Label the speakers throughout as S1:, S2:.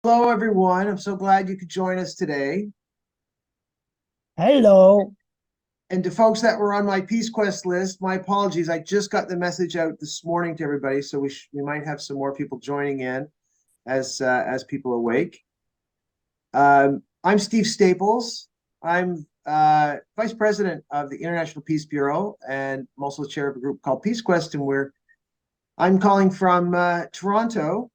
S1: Hello, everyone. I'm so glad you could join us today.
S2: Hello.
S1: And to folks that were on my Peace Quest list, my apologies. I just got the message out this morning to everybody, so we might have some more people joining in as people awake. I'm Steve Staples. I'm Vice President of the International Peace Bureau, and I'm also the chair of a group called Peace Quest, and I'm calling from Toronto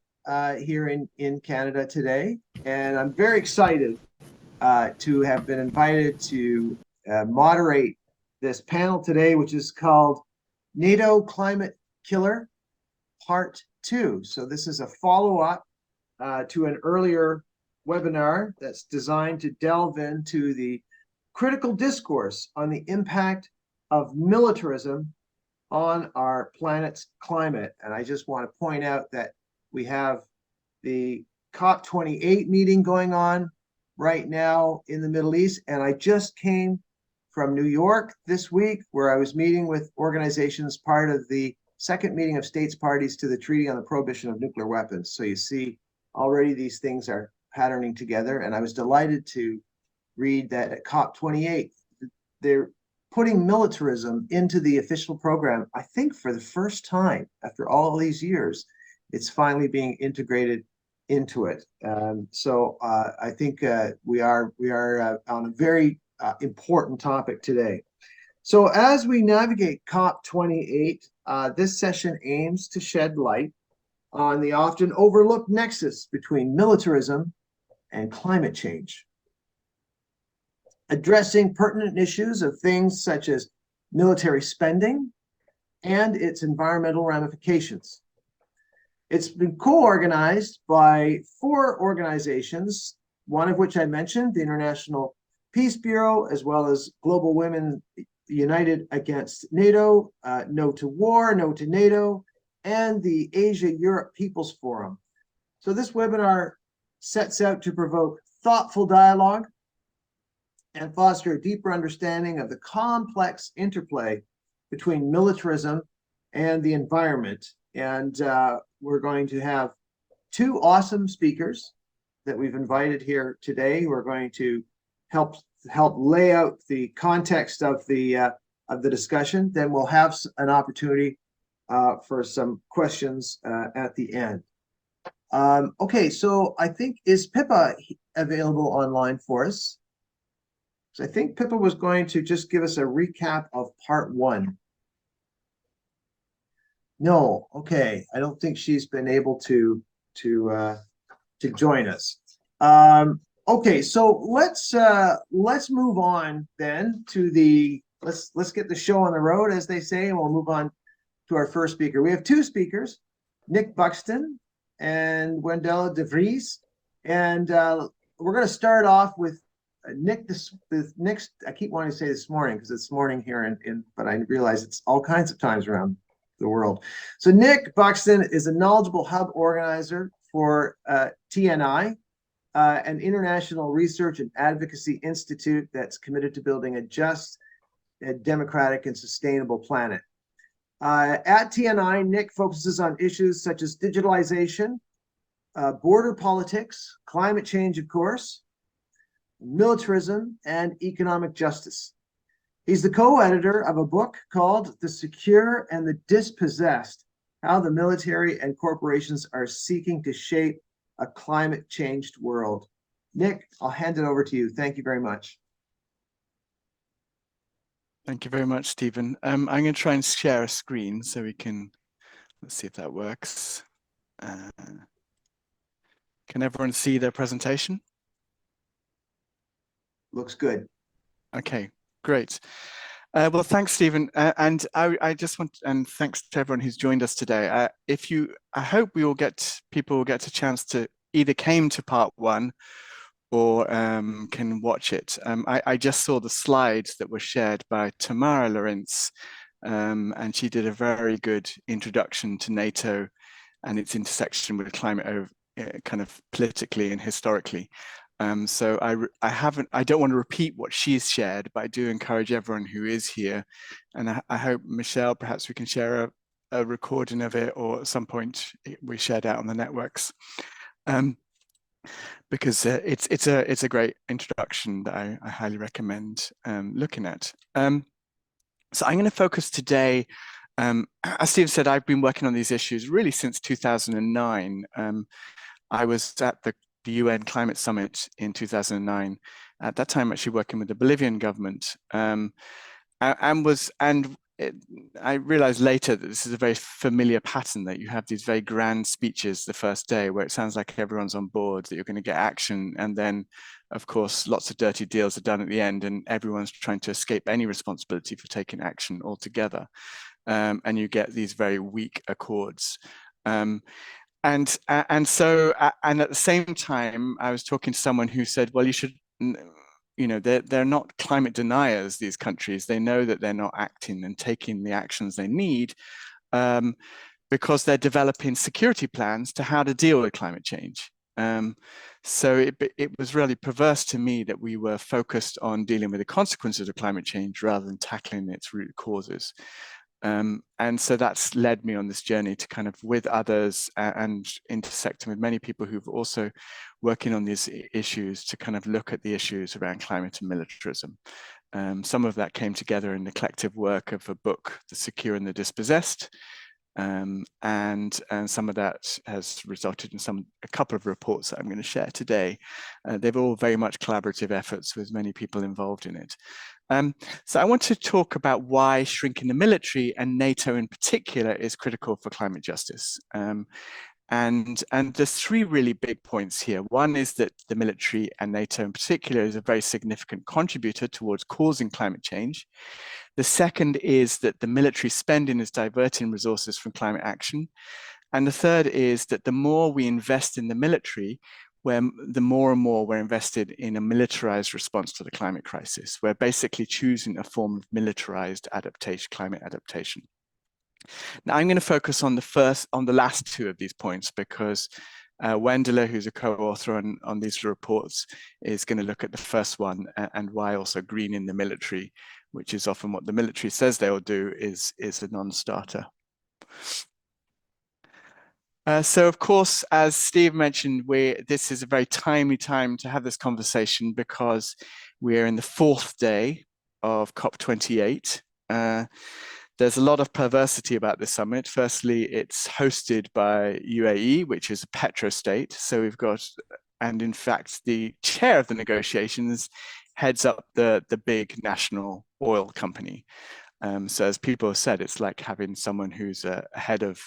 S1: here in Canada today, and I'm very excited to have been invited to moderate this panel today, which is called NATO Climate Killer Part 2. So this is a follow-up to an earlier webinar that's designed to delve into the critical discourse on the impact of militarism on our planet's climate. And I just want to point out that we have the COP28 meeting going on right now in the Middle East. And I just came from New York this week, where I was meeting with organizations part of the second meeting of states parties to the Treaty on the Prohibition of Nuclear Weapons. So you see, already these things are patterning together. And I was delighted to read that at COP28, they're putting militarism into the official program. I think for the first time after all these years, it's finally being integrated into it. I think we are on a very important topic today. So as we navigate COP28, this session aims to shed light on the often overlooked nexus between militarism and climate change, addressing pertinent issues of things such as military spending and its environmental ramifications. It's been co-organized by 4 organizations, one of which I mentioned, the International Peace Bureau, as well as Global Women United Against NATO, No to War, No to NATO, and the Asia-Europe People's Forum. So this webinar sets out to provoke thoughtful dialogue and foster a deeper understanding of the complex interplay between militarism and the environment. And we're going to have 2 awesome speakers that we've invited here today who are going to help lay out the context of the discussion. Then we'll have an opportunity for some questions at the end. Okay, so I think, is Pippa available online for us? So I think Pippa was going to just give us a recap of part 1. No, okay. I don't think she's been able to join us. Okay, so let's move on then to let's get the show on the road, as they say, and we'll move on to our first speaker. We have 2 speakers, Nick Buxton and Wendella de Vries, and we're going to start off with Nick. Nick's, I keep wanting to say this morning because it's morning here, but I realize it's all kinds of times around the world. So Nick Buxton is a knowledgeable hub organizer for TNI, an international research and advocacy institute that's committed to building a just, democratic, and sustainable planet. At TNI, Nick focuses on issues such as digitalization, border politics, climate change, of course, militarism, and economic justice. He's the co-editor of a book called The Secure and the Dispossessed: How the Military and Corporations Are Seeking to Shape a Climate-Changed World. Nick, I'll hand it over to you. Thank you very much.
S3: Thank you very much, Stephen. I'm going to try and share a screen so we can, let's see if that works. Can everyone see their presentation?
S1: Looks good.
S3: Okay, great. Well, thanks, Stephen. And I just want, and thanks to everyone who's joined us today. I hope people will get a chance to either came to part 1 or can watch it. I just saw the slides that were shared by Tamara Lorenz, and she did a very good introduction to NATO and its intersection with climate, kind of politically and historically. So I don't want to repeat what she's shared, but I do encourage everyone who is here, and I hope, Michelle, perhaps we can share a recording of it, or at some point we shared out on the networks. because it's a great introduction that I highly recommend looking at. So I'm going to focus today. As Steve said, I've been working on these issues really since 2009. I was at the UN Climate Summit in 2009. At that time, actually working with the Bolivian government, I realized later that this is a very familiar pattern, that you have these very grand speeches the first day where it sounds like everyone's on board, that you're going to get action, and then of course lots of dirty deals are done at the end and everyone's trying to escape any responsibility for taking action altogether, and you get these very weak accords. And at the same time, I was talking to someone who said, well, you should, they're not climate deniers, these countries. They know that they're not acting and taking the actions they need, because they're developing security plans to how to deal with climate change. So it was really perverse to me that we were focused on dealing with the consequences of climate change rather than tackling its root causes. And so that's led me on this journey to kind of, with others and intersecting with many people who've also working on these issues, to kind of look at the issues around climate and militarism. Some of that came together in the collective work of a book, The Secure and the Dispossessed. And some of that has resulted in a couple of reports that I'm going to share today. They've all very much collaborative efforts with many people involved in it. So I want to talk about why shrinking the military, and NATO in particular, is critical for climate justice. And there's three really big points here. One is that the military, and NATO in particular, is a very significant contributor towards causing climate change. The second is that the military spending is diverting resources from climate action. And the third is that the more we invest in the military, the more and more we're invested in a militarized response to the climate crisis. We're basically choosing a form of militarized adaptation, climate adaptation. Now I'm going to focus on the last two of these points, because Wendela, who's a co-author on these reports, is going to look at the first one, and why also greening the military, which is often what the military says they will do, is a non-starter. So of course, as Steve mentioned, this is a very timely time to have this conversation, because we're in the fourth day of COP28. There's a lot of perversity about this summit. Firstly, it's hosted by UAE, which is a petrostate. So we've got, and in fact, the chair of the negotiations heads up the big national oil company. So as people have said, it's like having someone who's a head of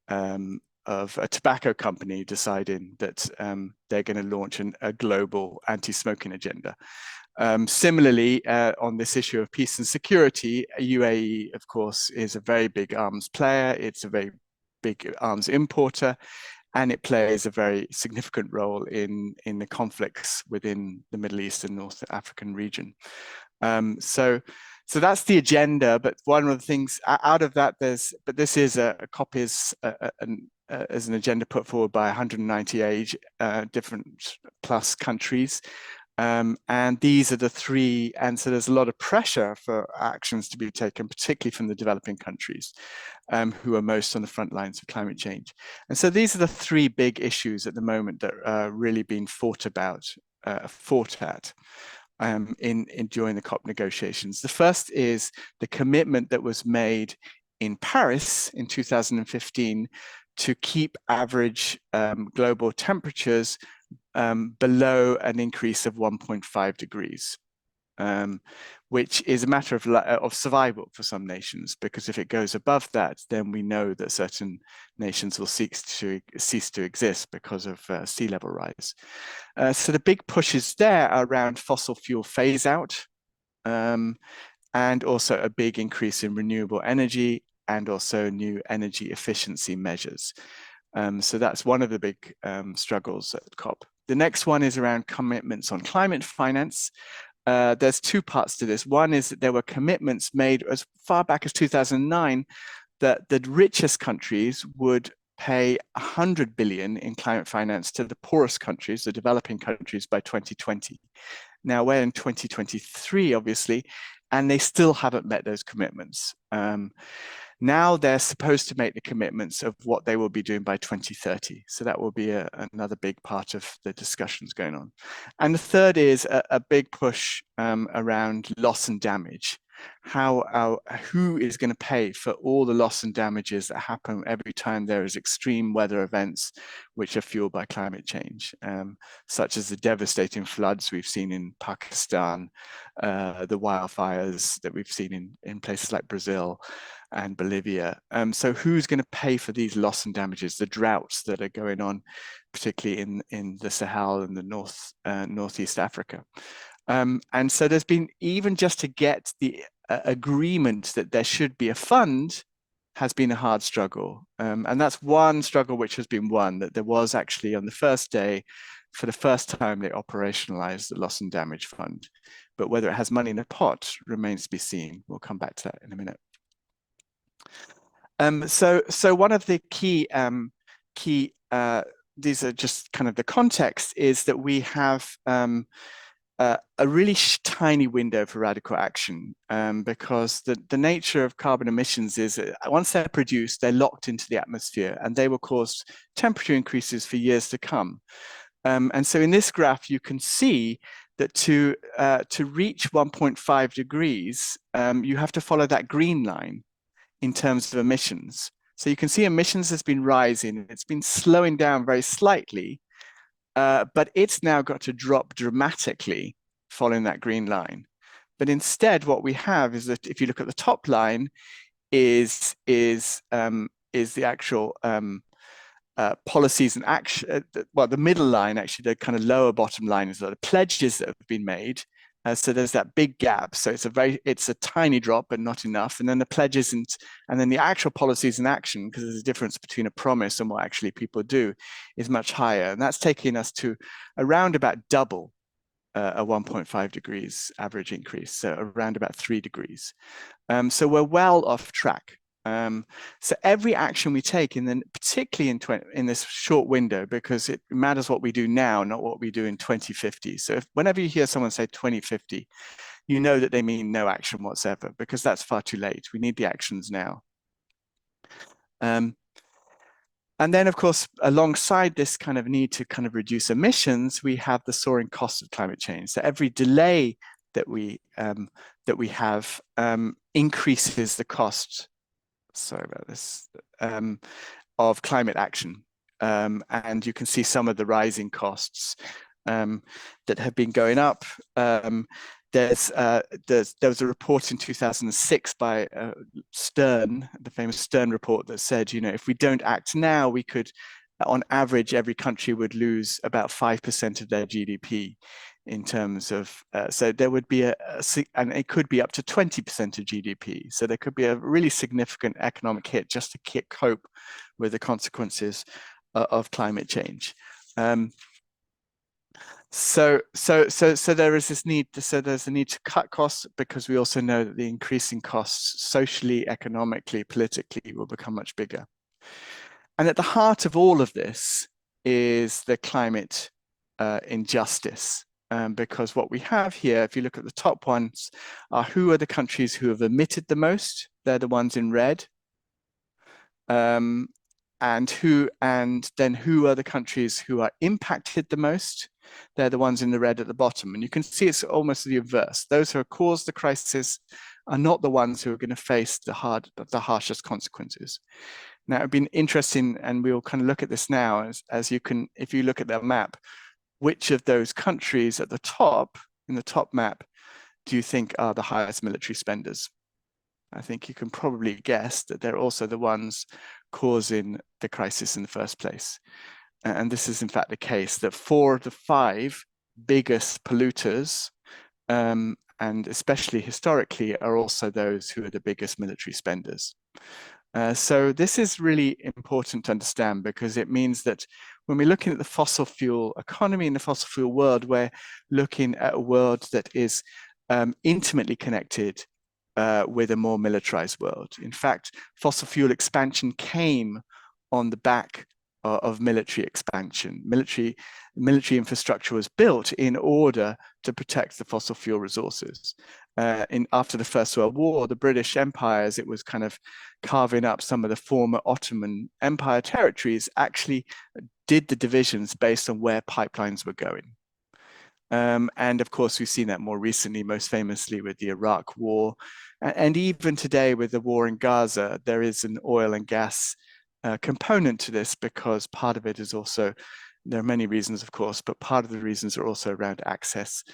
S3: a tobacco company deciding that they're going to launch a global anti-smoking agenda. Similarly, on this issue of peace and security, UAE, of course, is a very big arms player. It's a very big arms importer, and it plays a very significant role in the conflicts within the Middle East and North African region. So that's the agenda. But one of the things out of that, this is a COP is as an agenda put forward by 198 different plus countries. And these are the three, and so there's a lot of pressure for actions to be taken, particularly from the developing countries, who are most on the front lines of climate change. And so these are the three big issues at the moment that are really being fought at during the COP negotiations. The first is the commitment that was made in Paris in 2015 to keep average global temperatures below an increase of 1.5 degrees, which is a matter of survival for some nations, because if it goes above that, then we know that certain nations will cease to exist because of sea level rise. So the big pushes there are around fossil fuel phase out, and also a big increase in renewable energy, and also new energy efficiency measures. So that's one of the big struggles at COP. The next one is around commitments on climate finance. There's two parts to this. One is that there were commitments made as far back as 2009 that the richest countries would pay 100 billion in climate finance to the poorest countries, the developing countries, by 2020. Now we're in 2023, obviously, and they still haven't met those commitments. Now they're supposed to make the commitments of what they will be doing by 2030. So that will be another big part of the discussions going on. And the third is a big push around loss and damage. Who is going to pay for all the loss and damages that happen every time there is extreme weather events which are fueled by climate change, such as the devastating floods we've seen in Pakistan, the wildfires that we've seen in places like Brazil and Bolivia. So who's going to pay for these loss and damages, the droughts that are going on, particularly in the Sahel and the Northeast Africa? And so there's been, even just to get the agreement that there should be a fund has been a hard struggle. And that's one struggle which has been won, that there was actually on the first day, for the first time, they operationalized the loss and damage fund. But whether it has money in the pot remains to be seen. We'll come back to that in a minute. So one of the key, these are just kind of the context, is that we have a really tiny window for radical action, because the nature of carbon emissions is once they're produced, they're locked into the atmosphere and they will cause temperature increases for years to come. And so in this graph, you can see that to reach 1.5 degrees, you have to follow that green line in terms of emissions. So you can see emissions has been rising. It's been slowing down very slightly, but it's now got to drop dramatically following that green line. But instead, what we have is that if you look at the top line, is the actual policies and action. Well, the middle line, actually, the kind of lower bottom line, is the pledges that have been made. So there's that big gap. So it's a tiny drop, but not enough. And then the pledges and then the actual policies in action, because there's a difference between a promise and what actually people do, is much higher. And that's taking us to around about double a 1.5 degrees average increase, so around about 3 degrees. So we're well off track. So every action we take, particularly in this short window, because it matters what we do now, not what we do in 2050. So whenever you hear someone say 2050, you know that they mean no action whatsoever, because that's far too late. We need the actions now. And then, of course, alongside this kind of need to kind of reduce emissions, we have the soaring costs of climate change. So every delay that we have increases the cost. Sorry about this, of climate action. And you can see some of the rising costs that have been going up. There was a report in 2006 by Stern, the famous Stern report, that said, if we don't act now, we could, on average, every country would lose about 5% of their GDP in terms of, so there would be and it could be up to 20% of GDP. So there could be a really significant economic hit just to cope with the consequences of climate change. So there is this need. So there's a need to cut costs, because we also know that the increasing costs socially, economically, politically will become much bigger. And at the heart of all of this is the climate injustice. Because what we have here, if you look at the top ones, are who are the countries who have emitted the most. They're the ones in red. And then who are the countries who are impacted the most? They're the ones in the red at the bottom. And you can see it's almost the reverse. Those who have caused the crisis are not the ones who are going to face the harshest consequences. Now, it'd been interesting, and we'll kind of look at this now, as you can, if you look at the map, which of those countries at the top, in the top map, do you think are the highest military spenders? I think you can probably guess that they're also the ones causing the crisis in the first place. And this is in fact the case, that 4 of the 5 biggest polluters, and especially historically, are also those who are the biggest military spenders. So this is really important to understand, because it means that when we're looking at the fossil fuel economy and the fossil fuel world, we're looking at a world that is intimately connected with a more militarized world. In fact, fossil fuel expansion came on the back of military expansion. Military infrastructure was built in order to protect the fossil fuel resources. after the First World War, the British Empire, as it was kind of carving up some of the former Ottoman Empire territories, actually did the divisions based on where pipelines were going. And of course, we've seen that more recently, most famously with the Iraq War. And even today with the war in Gaza, there is an oil and gas component to this, because part of it is also, there are many reasons, of course, but part of the reasons are also around access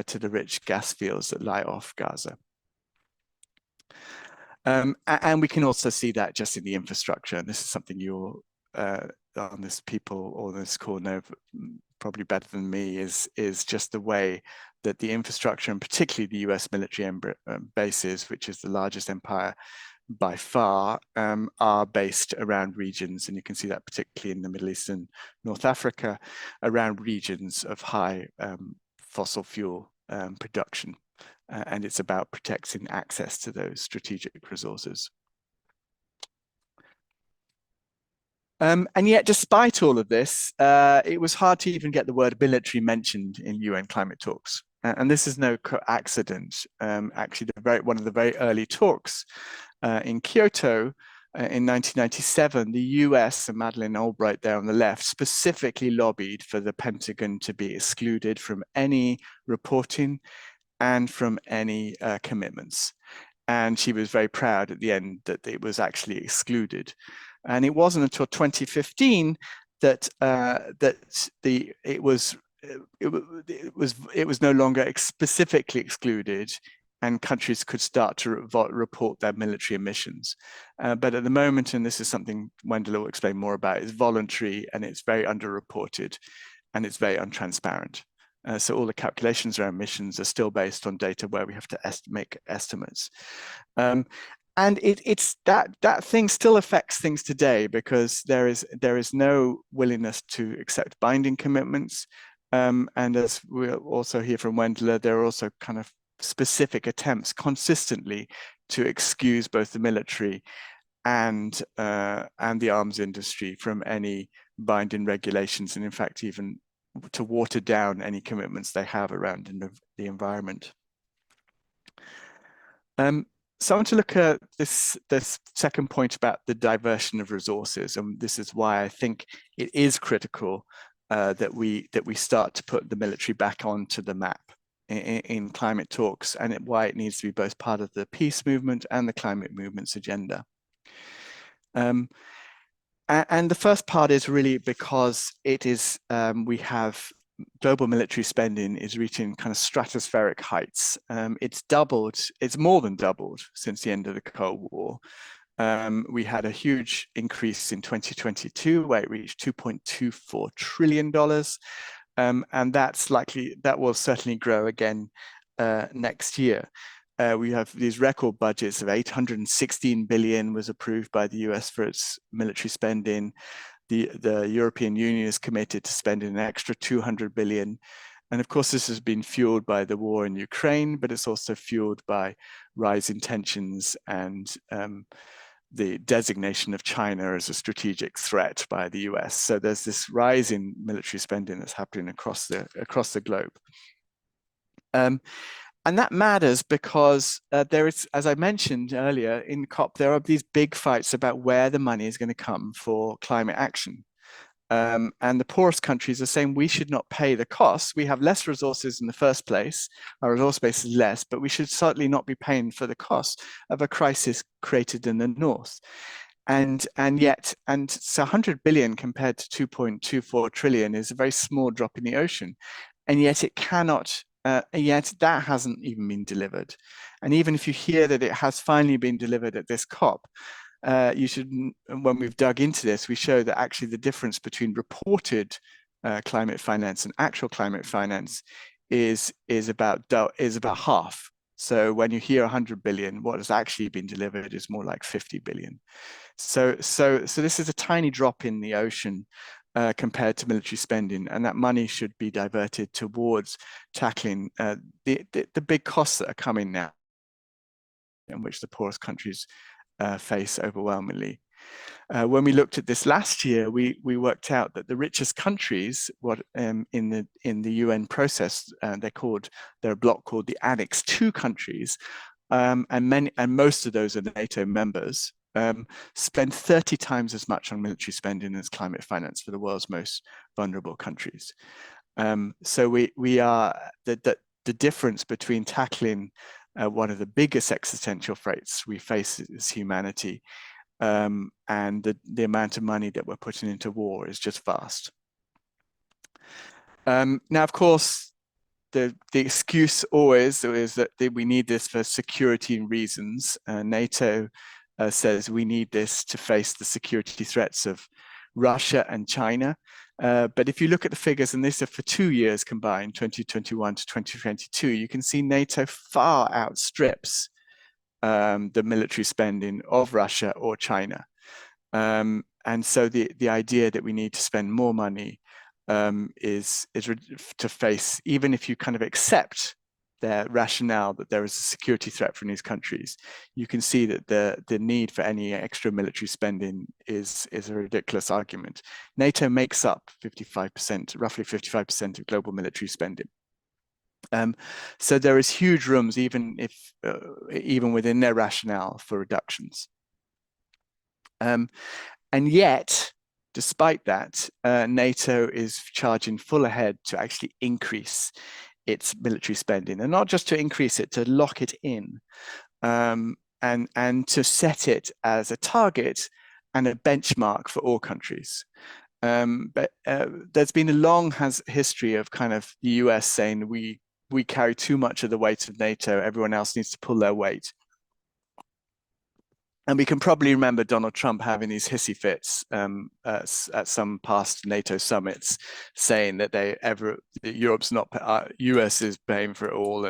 S3: to the rich gas fields that lie off Gaza. And we can also see that just in the infrastructure. And this is something you're on this people or this call know probably better than me, is just the way that the infrastructure, and particularly the US military bases, which is the largest empire by far, are based around regions. And you can see that particularly in the Middle East and North Africa, around regions of high fossil fuel production. And it's about protecting access to those strategic resources. And yet, despite all of this, it was hard to even get the word military mentioned in UN climate talks. And this is no accident. Actually, one of the very early talks in Kyoto in 1997, the US, and Madeleine Albright there on the left, specifically lobbied for the Pentagon to be excluded from any reporting and from any commitments. And she was very proud at the end that it was actually excluded. And it wasn't until 2015 that it was no longer specifically excluded, and countries could start to report their military emissions. But at the moment, and this is something Wendell will explain more about, it's voluntary, and it's very underreported, and it's very untransparent. So all the calculations around emissions are still based on data where we have to make estimates. And it's that thing still affects things today, because there is no willingness to accept binding commitments. And as we'll also hear from Wendell, there are also kind of specific attempts consistently to excuse both the military and the arms industry from any binding regulations, and in fact even to water down any commitments they have around the environment. So I want to look at this second point about the diversion of resources, and this is why I think it is critical that we start to put the military back onto the map in climate talks, and why it needs to be both part of the peace movement and the climate movement's agenda. And the first part is really because it is we have global military spending is reaching kind of stratospheric heights. It's more than doubled since the end of the Cold War. We had a huge increase in 2022 where it reached $2.24 trillion. And that will certainly grow again next year. We have these record budgets of 816 billion was approved by the US for its military spending. The European Union is committed to spending an extra 200 billion. And of course, this has been fueled by the war in Ukraine, but it's also fueled by rising tensions and the designation of China as a strategic threat by the US. So there's this rise in military spending that's happening across the globe. And that matters because there is, as I mentioned earlier in COP, there are these big fights about where the money is going to come for climate action. And the poorest countries are saying we should not pay the costs. We have less resources in the first place. Our resource base is less, but we should certainly not be paying for the cost of a crisis created in the north. And so 100 billion compared to 2.24 trillion is a very small drop in the ocean. And yet it cannot, yet that hasn't even been delivered. And even if you hear that it has finally been delivered at this COP, you should, when we've dug into this, we show that actually the difference between reported climate finance and actual climate finance is about half. So when you hear 100 billion, what has actually been delivered is more like 50 billion. So this is a tiny drop in the ocean compared to military spending, and that money should be diverted towards tackling the big costs that are coming now, in which the poorest countries face overwhelmingly. When we looked at this last year, we worked out that the richest countries, in the UN process, they're a block called the Annex II countries, and most of those are NATO members, spend 30 times as much on military spending as climate finance for the world's most vulnerable countries. So we are the difference between tackling one of the biggest existential threats we face as humanity, and the amount of money that we're putting into war is just vast. Now, of course, the excuse always is that we need this for security reasons. NATO says we need this to face the security threats of Russia and China. But if you look at the figures, and these are for 2 years combined, 2021 to 2022, you can see NATO far outstrips the military spending of Russia or China. And so the idea that we need to spend more money is to face, even if you kind of accept their rationale that there is a security threat from these countries, you can see that the need for any extra military spending is a ridiculous argument. NATO makes up 55%, roughly 55% of global military spending. So there is huge rooms, even within their rationale, for reductions. And yet, despite that, NATO is charging full ahead to actually increase its military spending, and not just to increase it, to lock it in, and to set it as a target and a benchmark for all countries. But there's been a long history of kind of the US saying we carry too much of the weight of NATO, everyone else needs to pull their weight. And we can probably remember Donald Trump having these hissy fits at some past NATO summits, saying that Europe's not, US is paying for it all,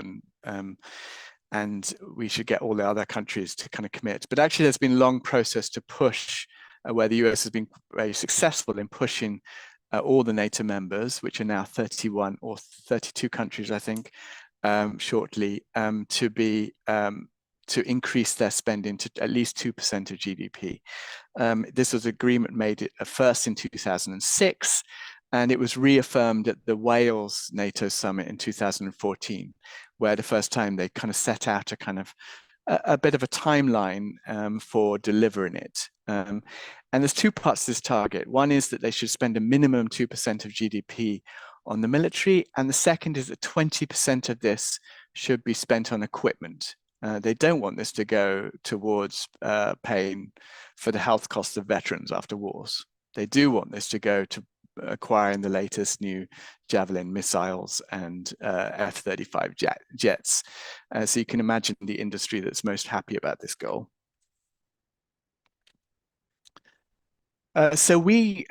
S3: and we should get all the other countries to kind of commit. But actually, there's been a long process to push, where the US has been very successful in pushing all the NATO members, which are now 31 or 32 countries, I think, shortly, to increase their spending to at least 2% of GDP. This was an agreement made first in 2006, and it was reaffirmed at the Wales NATO summit in 2014, where the first time they kind of set out a bit of a timeline for delivering it. And there's two parts to this target. One is that they should spend a minimum 2% of GDP on the military, and the second is that 20% of this should be spent on equipment. They don't want this to go towards paying for the health costs of veterans after wars. They do want this to go to acquiring the latest new Javelin missiles and F-35 jets. So you can imagine the industry that's most happy about this goal. So we,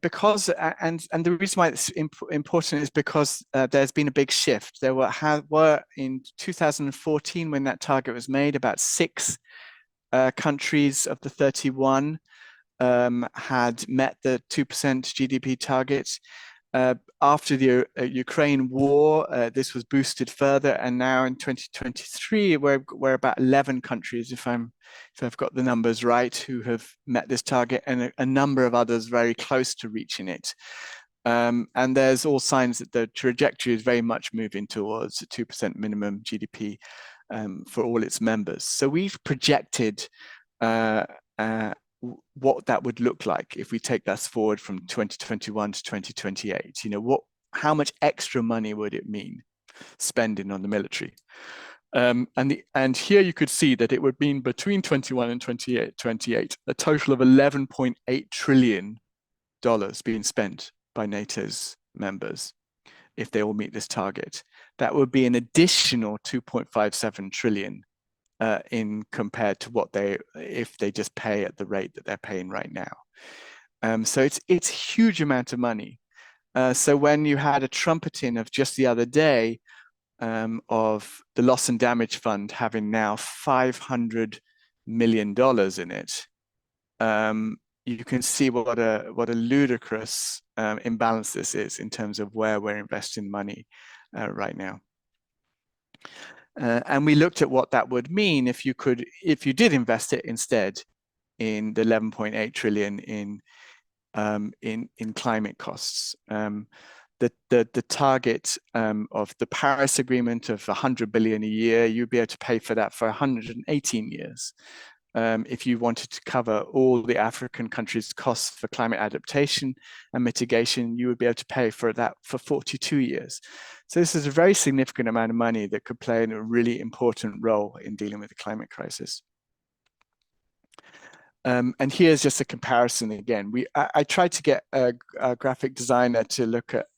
S3: because, and the reason why it's important is because there's been a big shift. There were in 2014, when that target was made, about 6 countries of the 31 had met the 2% GDP target. After the Ukraine war, this was boosted further, and now in 2023, we're about 11 countries, if I've got the numbers right, who have met this target, and a number of others very close to reaching it. And there's all signs that the trajectory is very much moving towards a 2% minimum GDP for all its members. So we've projected what that would look like if we take that forward from 2021 to 2028. How much extra money would it mean spending on the military? And here you could see that it would mean between 21 and 28, a total of $11.8 trillion being spent by NATO's members if they all meet this target. That would be an additional 2.57 trillion in compared to if they just pay at the rate that they're paying right now. So it's a huge amount of money. So when you had a trumpeting of just the other day of the loss and damage fund having now $500 million in it, you can see what a ludicrous imbalance this is in terms of where we're investing money right now. And we looked at what that would mean if you did invest it instead in the 11.8 trillion in climate costs. The target of the Paris Agreement of 100 billion a year, you'd be able to pay for that for 118 years. If you wanted to cover all the African countries' costs for climate adaptation and mitigation, you would be able to pay for that for 42 years. So this is a very significant amount of money that could play a really important role in dealing with the climate crisis. And here's just a comparison again. I tried to get a graphic designer to look at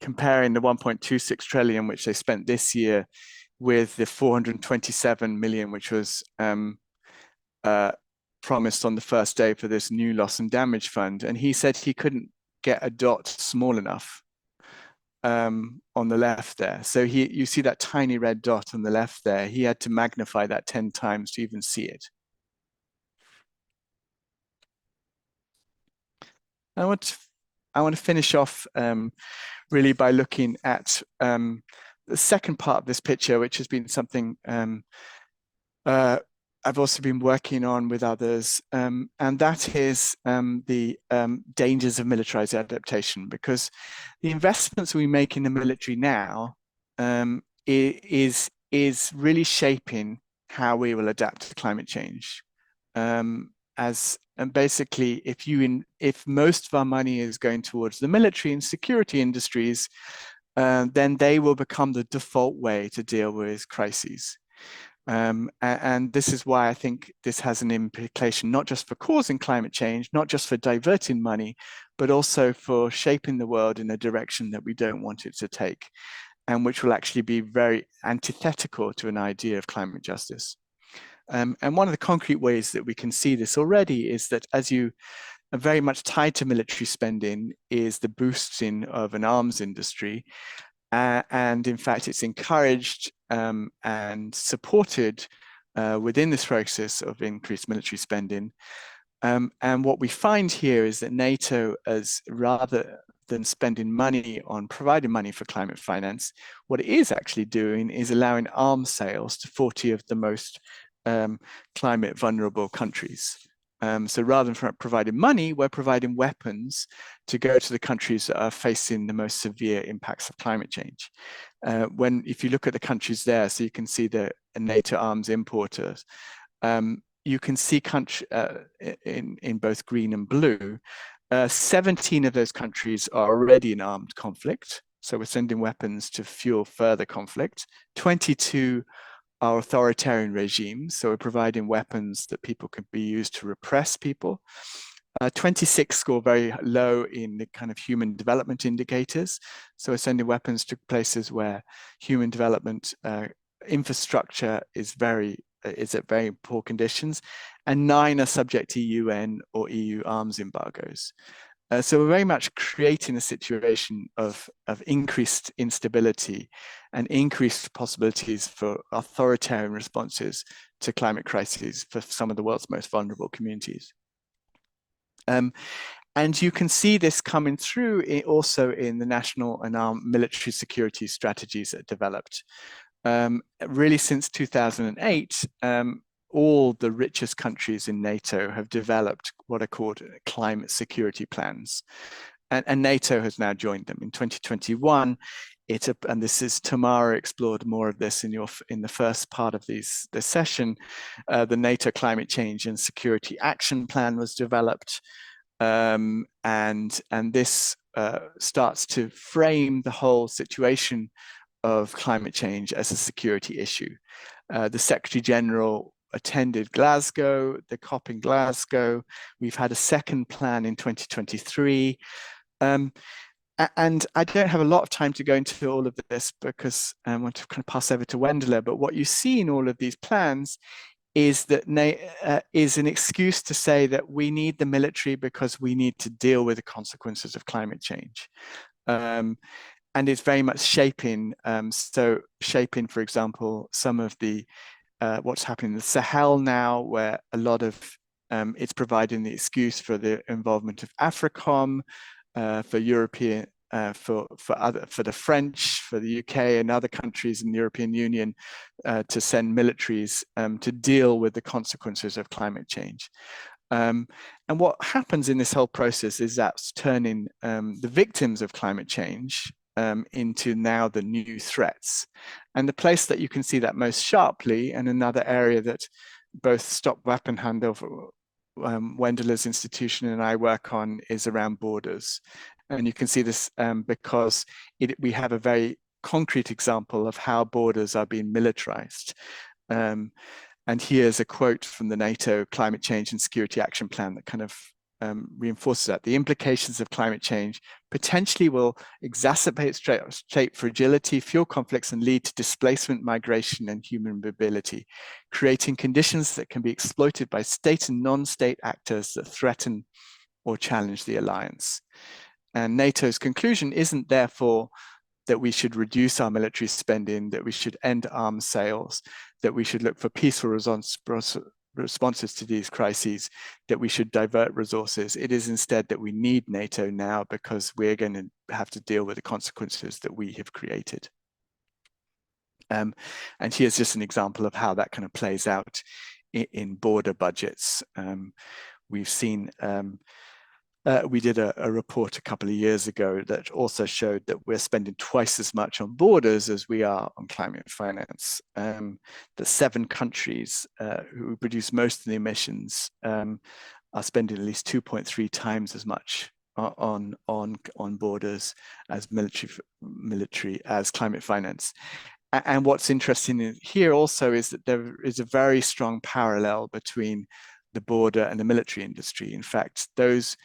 S3: comparing the 1.26 trillion, which they spent this year, with the 427 million, which was promised on the first day for this new loss and damage fund. And he said he couldn't get a dot small enough on the left there. So you see that tiny red dot on the left there. He had to magnify that 10 times to even see it. I want to finish off really by looking at the second part of this picture, which has been something I've also been working on with others, and that is the dangers of militarized adaptation, because the investments we make in the military now is really shaping how we will adapt to climate change. And basically, if most of our money is going towards the military and security industries, then they will become the default way to deal with crises. And this is why I think this has an implication, not just for causing climate change, not just for diverting money, but also for shaping the world in a direction that we don't want it to take, and which will actually be very antithetical to an idea of climate justice. And one of the concrete ways that we can see this already is that, as you are very much tied to military spending, is the boosting of an arms industry. And in fact, it's encouraged and supported within this process of increased military spending. And what we find here is that NATO, as rather than spending money on providing money for climate finance, what it is actually doing is allowing arms sales to 40 of the most climate vulnerable countries. So rather than providing money, we're providing weapons to go to the countries that are facing the most severe impacts of climate change. If you look at the countries there, so you can see the NATO arms importers, you can see in both green and blue, 17 of those countries are already in armed conflict. So we're sending weapons to fuel further conflict. 22 are authoritarian regimes, so we're providing weapons that people can be used to repress people. 26 score very low in the kind of human development indicators, so we're sending weapons to places where human development infrastructure is at very poor conditions, and 9 are subject to UN or EU arms embargoes. So we're very much creating a situation of increased instability and increased possibilities for authoritarian responses to climate crises for some of the world's most vulnerable communities. And you can see this coming through also in the national and our military security strategies that developed. Really since 2008, all the richest countries in NATO have developed what are called climate security plans. And NATO has now joined them. In 2021, and this is Tamara explored more of this in the first part of this session, the NATO Climate Change and Security Action Plan was developed. And this starts to frame the whole situation of climate change as a security issue. The Secretary General attended Glasgow, the COP in Glasgow. We've had a second plan in 2023. And I don't have a lot of time to go into all of this because I want to kind of pass over to Wendela, but what you see in all of these plans is that is an excuse to say that we need the military because we need to deal with the consequences of climate change. And it's very much shaping, for example, some of the what's happening in the Sahel now, where a lot of it's providing the excuse for the involvement of AFRICOM, for European, for the French, for the UK and other countries in the European Union to send militaries to deal with the consequences of climate change. And what happens in this whole process is that's turning the victims of climate change into now the new threats. And the place that you can see that most sharply, and another area that both Stop Wapenhandel, Wendela's institution, and I work on, is around borders. And you can see this because we have a very concrete example of how borders are being militarized. And here's a quote from the NATO Climate Change and Security Action Plan that kind of reinforces that. The implications of climate change potentially will exacerbate state fragility, fuel conflicts, and lead to displacement, migration, and human mobility, creating conditions that can be exploited by state and non-state actors that threaten or challenge the alliance. And NATO's conclusion isn't therefore that we should reduce our military spending, that we should end arms sales, that we should look for peaceful responses to these crises, that we should divert resources. It is instead that we need NATO now because we're going to have to deal with the consequences that we have created. And here's just an example of how that kind of plays out in border budgets. We've seen we did a report a couple of years ago that also showed that we're spending twice as much on borders as we are on climate finance. The 7 countries who produce most of the emissions are spending at least 2.3 times as much on borders as military as climate finance. And what's interesting here also is that there is a very strong parallel between the border and the military industry. In fact, those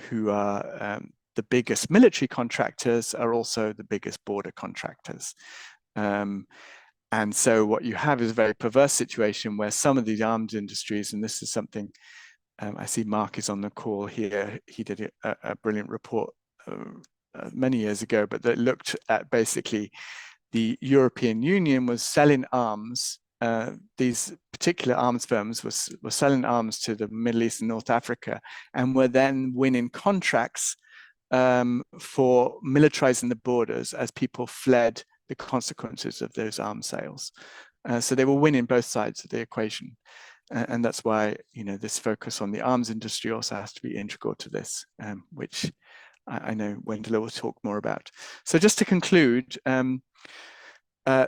S3: who are the biggest military contractors are also the biggest border contractors. And so what you have is a very perverse situation where some of these arms industries, and this is something, I see Mark is on the call here, he did a brilliant report many years ago, but that looked at basically the European Union was selling arms. These particular arms firms were selling arms to the Middle East and North Africa, and were then winning contracts for militarizing the borders as people fled the consequences of those arms sales. So they were winning both sides of the equation. And that's why, you know, this focus on the arms industry also has to be integral to this, which I know Wendela will talk more about. So just to conclude,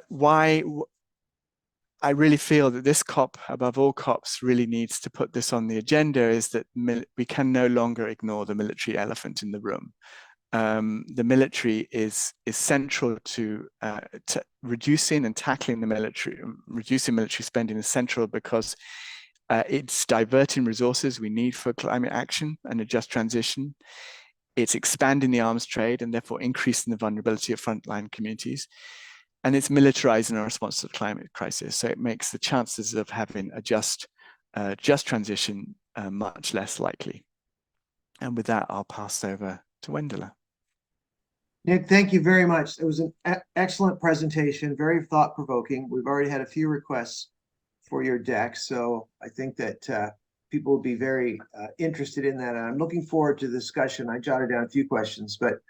S3: why I really feel that this COP, above all COPs, really needs to put this on the agenda is that we can no longer ignore the military elephant in the room. The military is central to reducing and tackling the military. Reducing military spending is central because it's diverting resources we need for climate action and a just transition. It's expanding the arms trade and therefore increasing the vulnerability of frontline communities. And it's militarizing our response to the climate crisis. So it makes the chances of having a just transition much less likely. And with that, I'll pass over to Wendela.
S1: Nick, thank you very much. It was an excellent presentation, very thought-provoking. We've already had a few requests for your deck, so I think that people will be very interested in that. And I'm looking forward to the discussion. I jotted down a few questions, but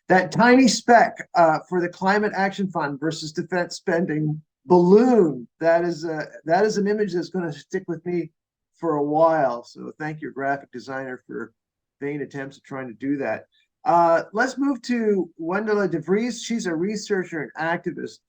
S1: that tiny speck for the Climate Action Fund versus defense spending balloon, that is an image that's going to stick with me for a while. So thank your graphic designer for vain attempts at trying to do that. Let's move to Wendela de Vries. She's a researcher and activist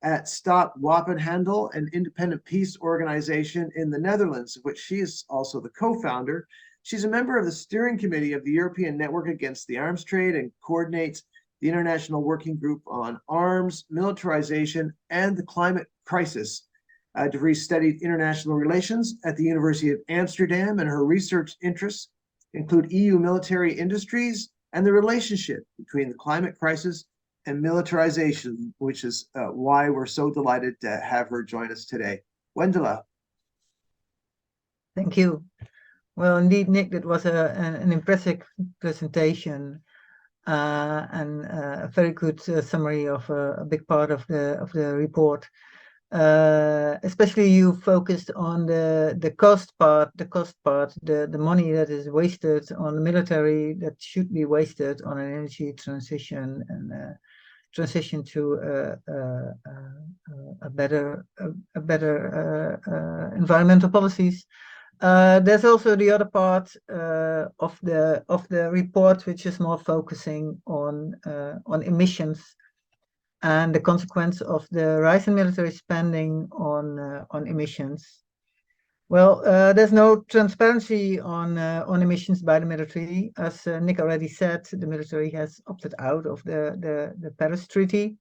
S1: at Stop Wapenhandel, an independent peace organization in the Netherlands, of which she is also the co-founder. She's a member of the steering committee of the European Network Against the Arms Trade and coordinates the International Working Group on Arms, Militarization, and the Climate Crisis. De Vries studied international relations at the University of Amsterdam, and her research interests include EU military industries and the relationship between the climate crisis and militarization, which is why we're so delighted to have her join us today. Wendela.
S2: Thank you. Well, indeed, Nick, that was an impressive presentation and a very good summary of a big part of the report. Especially you focused on the cost part, the money that is wasted on the military that should be wasted on an energy transition and transition to a better environmental policies. There's also the other part of the report, which is more focusing on emissions and the consequence of the rise in military spending on emissions. Well, there's no transparency on emissions by the military. As Nick already said, the military has opted out of the Paris Treaty.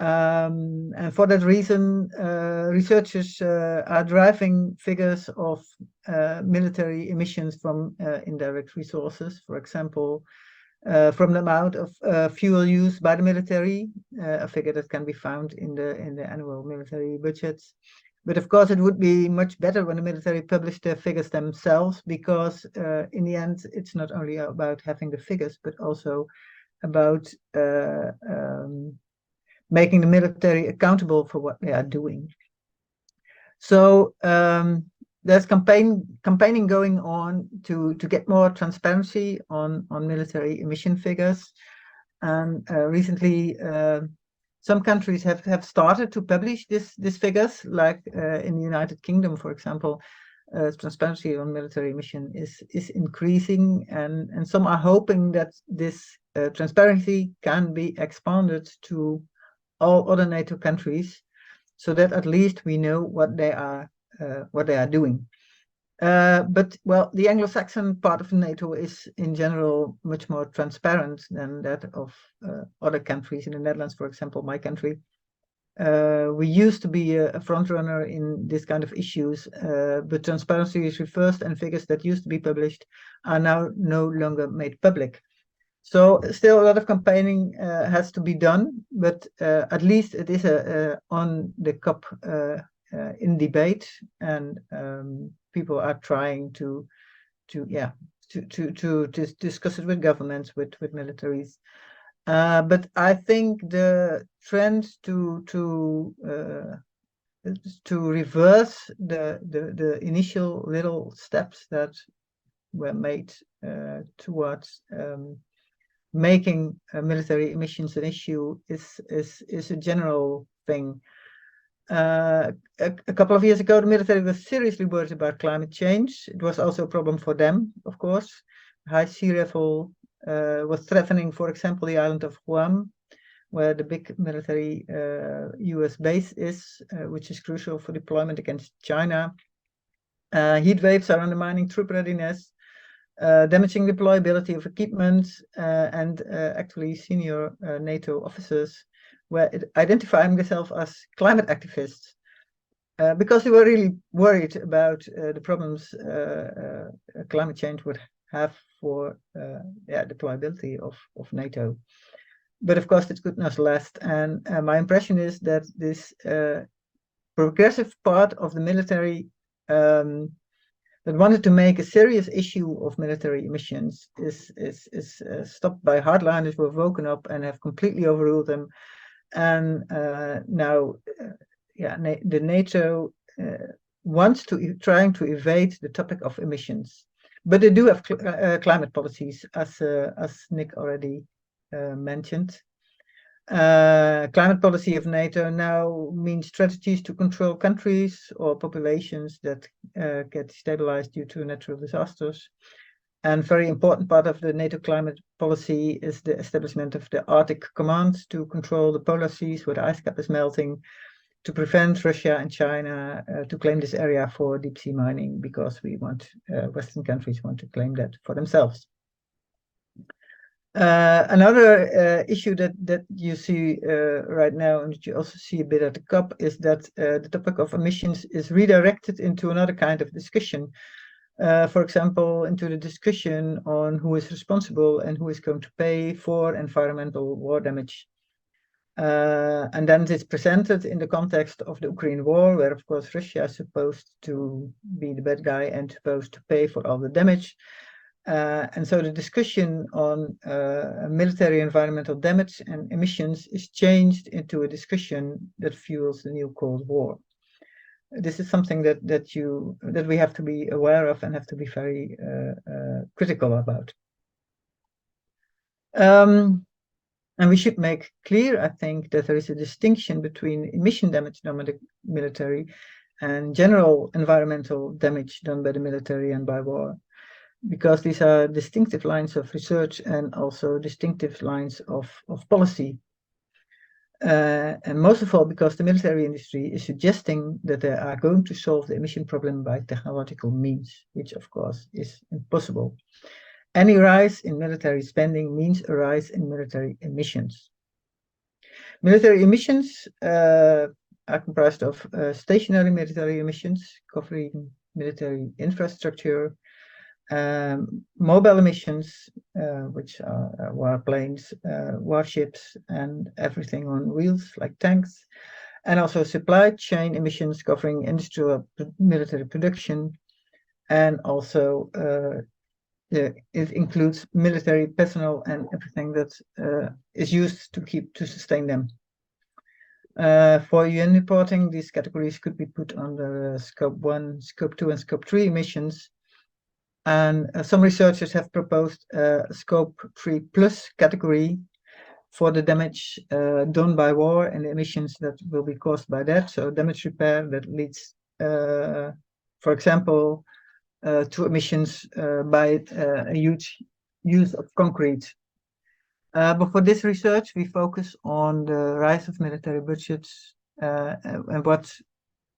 S2: And for that reason, researchers are deriving figures of military emissions from indirect resources, for example, from the amount of fuel used by the military, a figure that can be found in the annual military budgets. But of course, it would be much better when the military published their figures themselves, because in the end, it's not only about having the figures, but also about making the military accountable for what they are doing. So there's campaigning going on to get more transparency on military emission figures. And recently, some countries have started to publish these figures, like in the United Kingdom, for example. Transparency on military emission is increasing, and some are hoping that this transparency can be expanded to all other NATO countries, so that at least we know what they are doing. But well, the Anglo-Saxon part of NATO is in general much more transparent than that of other countries. In the Netherlands, for example, my country, we used to be a front runner in this kind of issues, but transparency is reversed, and figures that used to be published are now no longer made public. So still a lot of campaigning has to be done, but at least it is on the COP in debate, and people are trying to discuss it with governments, with militaries. But I think the trend to reverse the initial little steps that were made towards making military emissions an issue is a general thing. A couple of years ago, the military was seriously worried about climate change. It was also a problem for them, of course. High sea level was threatening, for example, the island of Guam, where the big military US base is, which is crucial for deployment against China. Heat waves are undermining troop readiness, damaging deployability of equipment, and actually senior NATO officers were identifying themselves as climate activists because they were really worried about the problems climate change would have for deployability of NATO. But of course, it could not last. And my impression is that this progressive part of the military that wanted to make a serious issue of military emissions is stopped by hardliners who have woken up and have completely overruled them. And now, the NATO wants to trying to evade the topic of emissions, but they do have climate policies, as Nick already mentioned. Climate policy of NATO now means strategies to control countries or populations that get destabilized due to natural disasters. And very important part of the NATO climate policy is the establishment of the Arctic Command to control the polar seas where the ice cap is melting, to prevent Russia and China to claim this area for deep sea mining, because we want Western countries want to claim that for themselves. Another issue that you see right now, and that you also see a bit at the COP, is that the topic of emissions is redirected into another kind of discussion. For example, into the discussion on who is responsible and who is going to pay for environmental war damage. And then it's presented in the context of the Ukraine war, where of course Russia is supposed to be the bad guy and supposed to pay for all the damage. And so the discussion on military environmental damage and emissions is changed into a discussion that fuels the new Cold War. This is something that we have to be aware of and have to be very critical about. And we should make clear, I think, that there is a distinction between emission damage done by the military and general environmental damage done by the military and by war, because these are distinctive lines of research and also distinctive lines of policy. And most of all, because the military industry is suggesting that they are going to solve the emission problem by technological means, which of course is impossible. Any rise in military spending means a rise in military emissions. Military emissions are comprised of stationary military emissions, covering military infrastructure, mobile emissions, which are warplanes, warships, and everything on wheels like tanks, and also supply chain emissions covering industrial military production, and also it includes military personnel and everything that is used to sustain them. For UN reporting, these categories could be put under Scope 1, Scope 2, and Scope 3 emissions. And some researchers have proposed a Scope 3 plus category for the damage done by war and the emissions that will be caused by that. So damage repair that leads, for example, to emissions by a huge use of concrete. But for this research, we focus on the rise of military budgets and what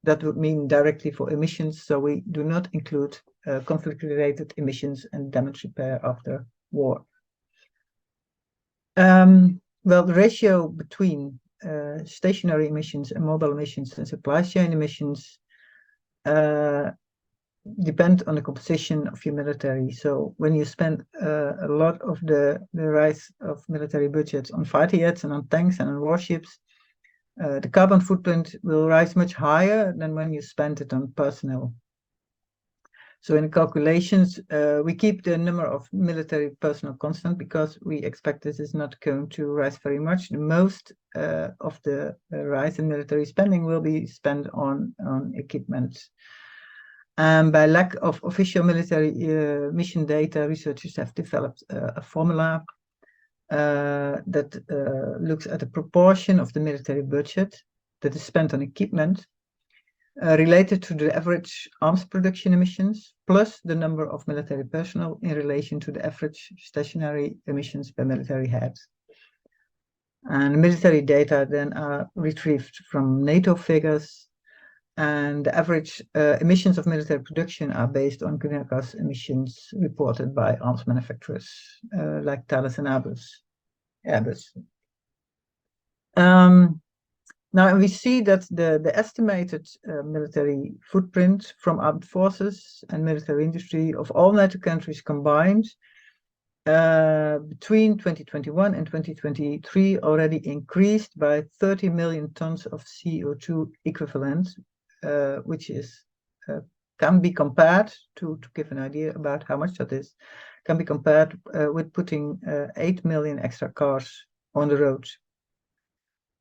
S2: that would mean directly for emissions. So we do not include conflict-related emissions and damage repair after war. Well, the ratio between stationary emissions and mobile emissions and supply chain emissions depend on the composition of your military. So when you spend a lot of the rise of military budgets on fighter jets and on tanks and on warships, the carbon footprint will rise much higher than when you spend it on personnel. So in the calculations, we keep the number of military personnel constant because we expect this is not going to rise very much. The most of the rise in military spending will be spent on equipment. And by lack of official military mission data, researchers have developed a formula that looks at the proportion of the military budget that is spent on equipment related to the average arms production emissions, plus the number of military personnel in relation to the average stationary emissions per military head. And military data then are retrieved from NATO figures, and the average emissions of military production are based on greenhouse gas emissions reported by arms manufacturers like Thales and Airbus. Now we see that the estimated military footprint from armed forces and military industry of all NATO countries combined between 2021 and 2023 already increased by 30 million tons of CO2 equivalent, which is can be compared to give an idea about how much that is, can be compared with putting 8 million extra cars on the road.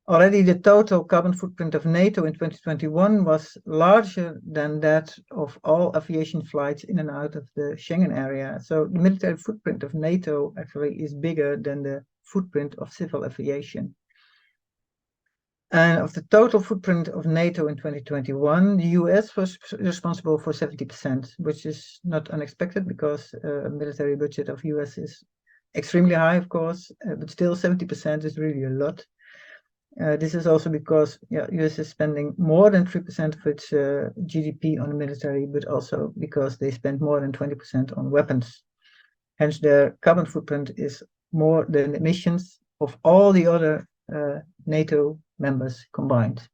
S2: Already the total carbon footprint of NATO in 2021 was larger than that of all aviation flights in and out of the Schengen area. So the military footprint of NATO actually is bigger than the footprint of civil aviation. And of the total footprint of NATO in 2021, the US was responsible for 70%, which is not unexpected because a military budget of US is extremely high, of course, but still 70% is really a lot. This is also because US is spending more than 3% of its GDP on the military, but also because they spend more than 20% on weapons. Hence, their carbon footprint is more than emissions of all the other NATO members combined.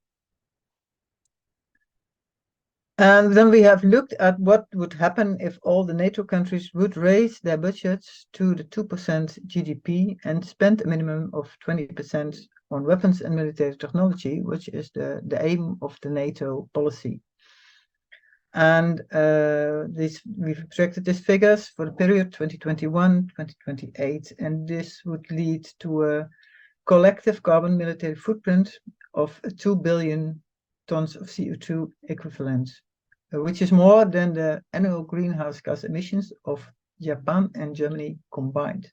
S2: And then we have looked at what would happen if all the NATO countries would raise their budgets to the 2% GDP and spend a minimum of 20% on weapons and military technology, which is the aim of the NATO policy. And we've projected these figures for the period 2021-2028, and this would lead to a collective carbon military footprint of 2 billion tons of CO2 equivalent, which is more than the annual greenhouse gas emissions of Japan and Germany combined.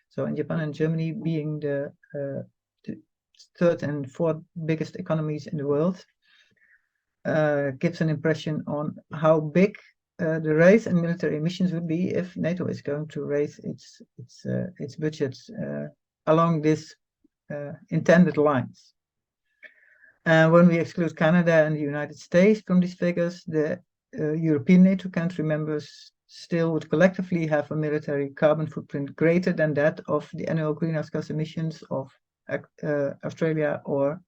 S2: So in Japan and Germany being the third and fourth biggest economies in the world, gives an impression on how big the raise in military emissions would be if NATO is going to raise its budgets along this intended lines. When we exclude Canada and the United States from these figures, the European NATO country members still would collectively have a military carbon footprint greater than that of the annual greenhouse gas emissions of Australia or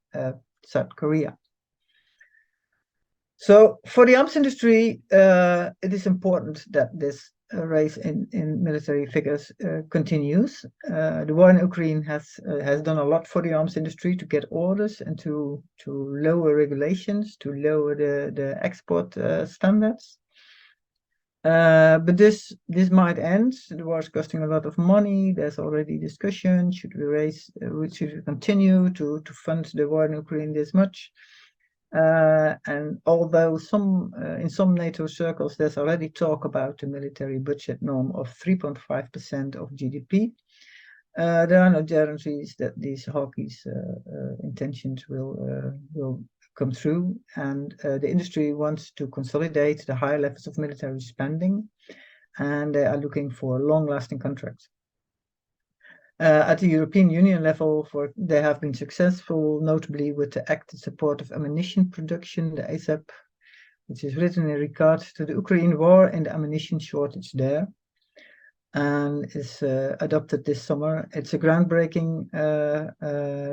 S2: South Korea. So for the arms industry, it is important that this raise in military figures continues. The war in Ukraine has done a lot for the arms industry to get orders and to lower regulations, to lower the export standards. But this might end. The war is costing a lot of money. There's already discussion. Should we continue to fund the war in Ukraine this much? And although in some NATO circles there's already talk about a military budget norm of 3.5% of GDP, there are no guarantees that these hawkish intentions will come through, and the industry wants to consolidate the high levels of military spending, and they are looking for long-lasting contracts. At the European Union level, they have been successful, notably with the active support of ammunition production, the ASAP, which is written in regard to the Ukraine war and the ammunition shortage there, and is adopted this summer. It's a groundbreaking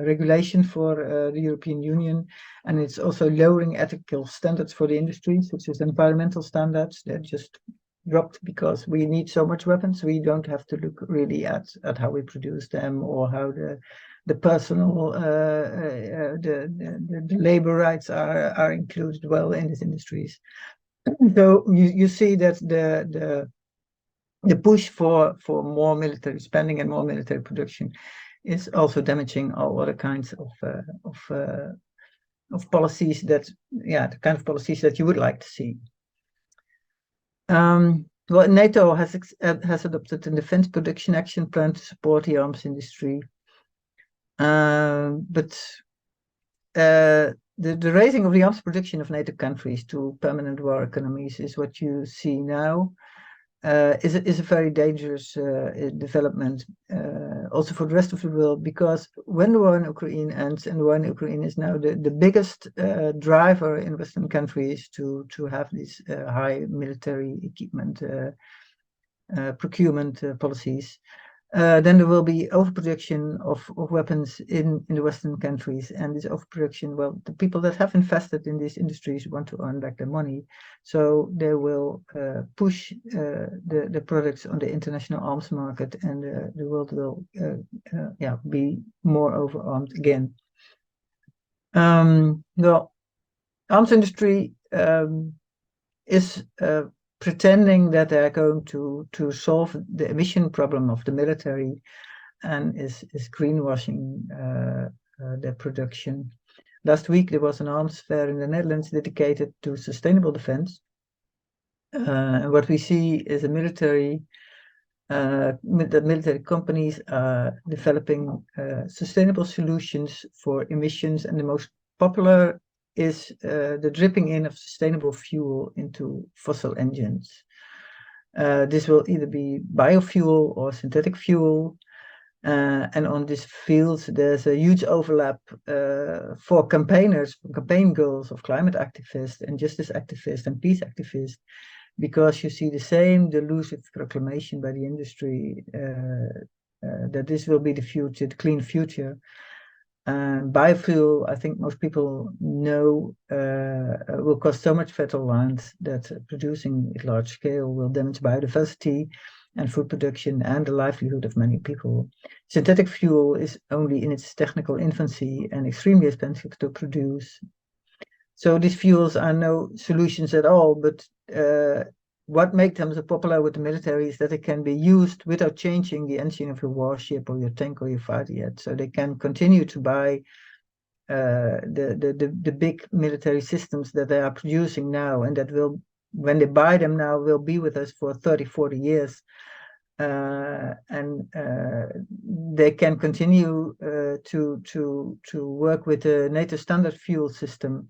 S2: regulation for the European Union, and it's also lowering ethical standards for the industry, such as environmental standards. They're just dropped because we need so much weapons. We don't have to look really at how we produce them or how the personal the labor rights are included well in these industries. So you see that the push for more military spending and more military production is also damaging all other kinds of policies the kind of policies that you would like to see. Well, NATO has adopted a defense production action plan to support the arms industry, but the raising of the arms production of NATO countries to permanent war economies is what you see now. Is a very dangerous development also for the rest of the world, because when the war in Ukraine ends, and the war in Ukraine is now the biggest driver in Western countries to have these high military equipment procurement policies, then there will be overproduction of weapons in the Western countries, and this overproduction, well, the people that have invested in these industries want to earn back their money, so they will push the products on the international arms market, and the world will be more overarmed again. Well, arms industry is pretending that they're going to solve the emission problem of the military, and is greenwashing their production. Last week there was an arms fair in the Netherlands dedicated to sustainable defense, and what we see is the military companies are developing sustainable solutions for emissions, and the most popular is the dripping in of sustainable fuel into fossil engines. This will either be biofuel or synthetic fuel, and on these fields there's a huge overlap for campaigners, for campaign goals of climate activists and justice activists and peace activists, because you see the same delusive proclamation by the industry that this will be the future, the clean future. Biofuel, I think most people know, will cost so much fertile land that producing at large scale will damage biodiversity and food production and the livelihood of many people. Synthetic fuel is only in its technical infancy and extremely expensive to produce. So these fuels are no solutions at all, but what makes them so popular with the military is that they can be used without changing the engine of your warship or your tank or your fighter jet. So they can continue to buy the big military systems that they are producing now, and that will, when they buy them now, will be with us for 30-40 years. And they can continue to work with the NATO standard fuel system,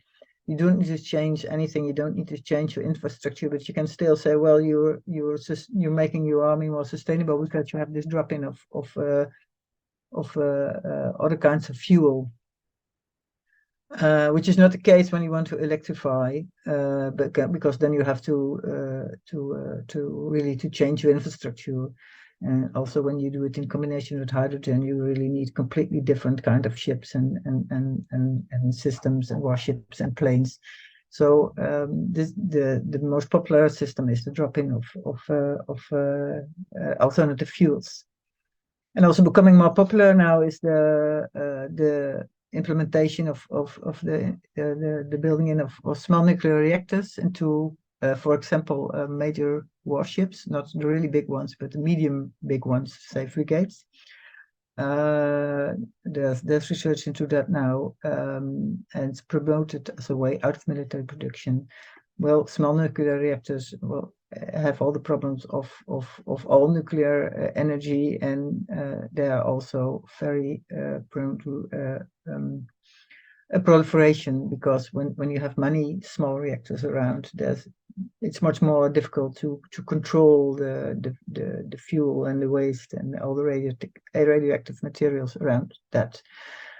S2: You don't need to change anything. You don't need to change your infrastructure, but you can still say, well, you're making your army more sustainable because you have this drop-in of other kinds of fuel, which is not the case when you want to electrify, but because then you have to really change your infrastructure. And also when you do it in combination with hydrogen, you really need completely different kind of ships and systems and warships and planes. So the most popular system is the drop-in of alternative fuels. And also becoming more popular now is the implementation of the building in of small nuclear reactors into, for example, major warships, not the really big ones, but the medium big ones, say frigates. There's research into that now, and it's promoted as a way out of military production. Well, small nuclear reactors have all the problems of all nuclear energy, and they are also very prone to a proliferation, because when you have many small reactors around, it's much more difficult to control the fuel and the waste and all the radioactive materials around that.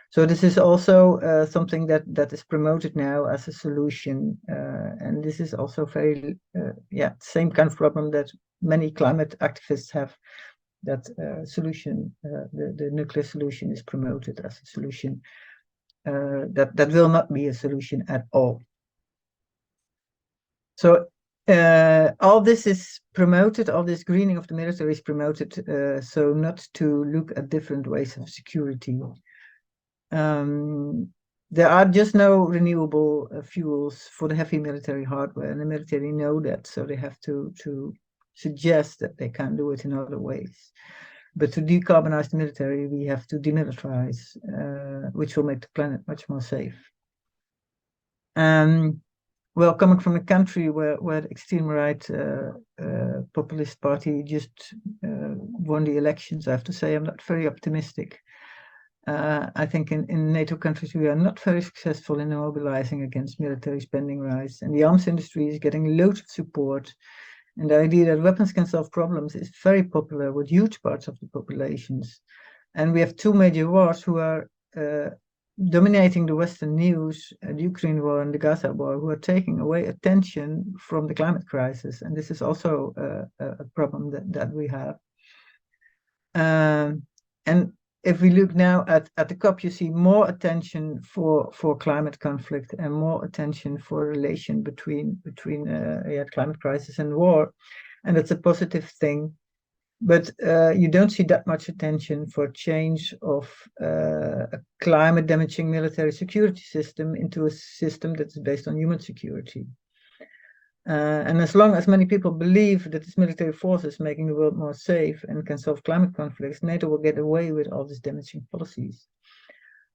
S2: So this is also something that is promoted now as a solution, and this is also very same kind of problem that many climate activists have. That solution, the nuclear solution, is promoted as a solution. That will not be a solution at all. So all this is promoted, all this greening of the military is promoted, so not to look at different ways of security. There are just no renewable fuels for the heavy military hardware, and the military know that, so they have to suggest that they can do it in other ways. But to decarbonize the military, we have to demilitarize, which will make the planet much more safe. Well, coming from a country where the extreme right populist party just won the elections, I have to say I'm not very optimistic. I think in NATO countries we are not very successful in mobilizing against military spending rise, and the arms industry is getting loads of support. And the idea that weapons can solve problems is very popular with huge parts of the populations. And we have two major wars who are dominating the Western news, the Ukraine war and the Gaza war, who are taking away attention from the climate crisis. And this is also a problem that we have. And if we look now at the COP, you see more attention for climate conflict and more attention for relation between climate crisis and war, and that's a positive thing. But you don't see that much attention for change of a climate damaging military security system into a system that is based on human security. And as long as many people believe that this military force is making the world more safe and can solve climate conflicts, NATO will get away with all these damaging policies.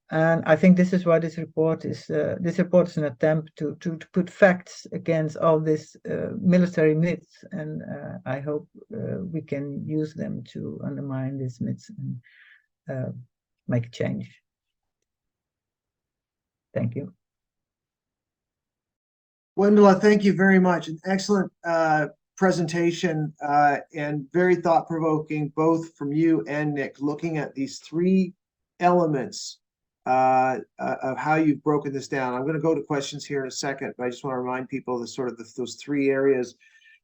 S2: And I think this is why this report is an attempt to put facts against all this military myths, and I hope we can use them to undermine these myths and make a change. Thank you.
S1: Wendela, thank you very much. An excellent presentation and very thought-provoking, both from you and Nick, looking at these three elements of how you've broken this down. I'm going to go to questions here in a second, but I just want to remind people those three areas.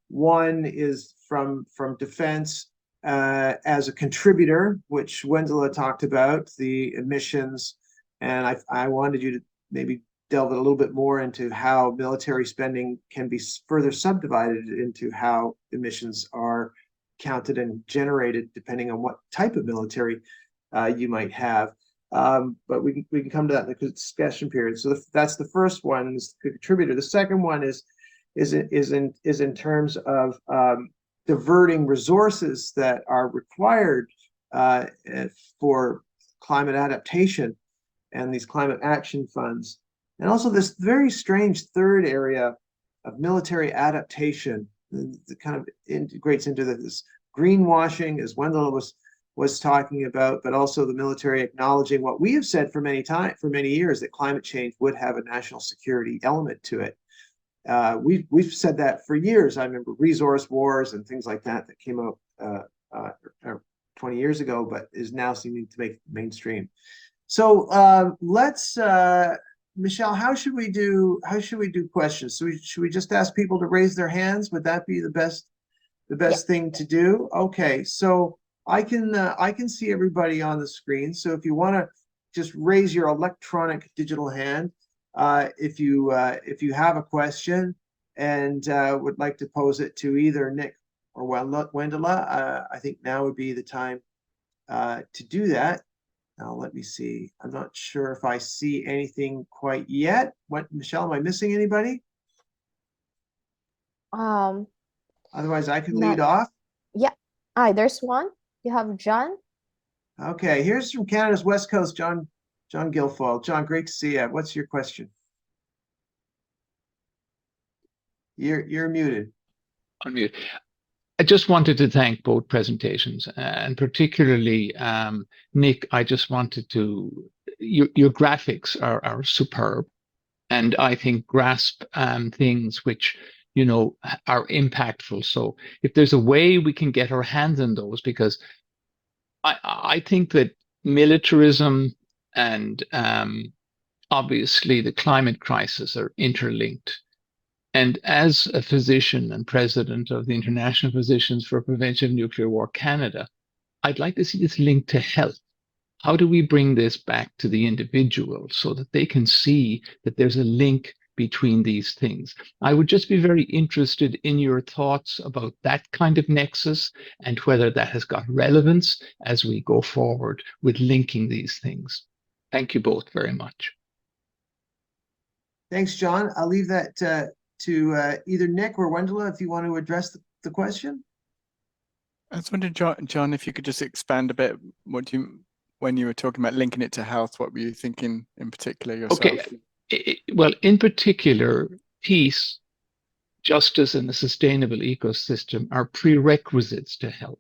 S1: One is from defense as a contributor, which Wendela talked about, the emissions, and I wanted you to maybe delve a little bit more into how military spending can be further subdivided into how emissions are counted and generated depending on what type of military you might have. But we can come to that in the discussion period. So that's the first one, is the contributor. The second one is in terms of diverting resources that are required for climate adaptation and these climate action funds. And also this very strange third area of military adaptation that kind of integrates into this greenwashing, as Wendela was was talking about, but also the military acknowledging what we have said for many years, that climate change would have a national security element to it. We've said that for years. I remember resource wars and things like that came out 20 years ago, but is now seeming to make mainstream. So let's, Michelle, how should we do questions? So should we just ask people to raise their hands? Would that be the best thing to do? Okay, so I can see everybody on the screen. So if you want to just raise your electronic digital hand, if you have a question and would like to pose it to either Nick or Wendela, I think now would be the time to do that. Now let me see. I'm not sure if I see anything quite yet. What, Michelle, am I missing anybody? Otherwise, I can lead off.
S4: Yeah. There's one. You have John.
S1: Okay, here's from Canada's West Coast, John Guilfoyle. John, great to see you. What's your question? You're muted.
S5: Unmute. I just wanted to thank both presentations, and particularly Nick. I just wanted to, your graphics are superb, and I think grasp things which, you know, are impactful. So if there's a way we can get our hands on those, because I think that militarism and obviously the climate crisis are interlinked. And as a physician and president of the International Physicians for Prevention of Nuclear War Canada, I'd like to see this linked to health. How do we bring this back to the individual so that they can see that there's a link between these things? I would just be very interested in your thoughts about that kind of nexus and whether that has got relevance as we go forward with linking these things. Thank you both very much.
S1: Thanks, John. I'll leave that to either Nick or Wendela if you want to address the question.
S3: I was wondering, John, if you could just expand a bit. When you were talking about linking it to health, what were you thinking in particular yourself?
S5: Okay. Well, in particular, peace, justice, and a sustainable ecosystem are prerequisites to health.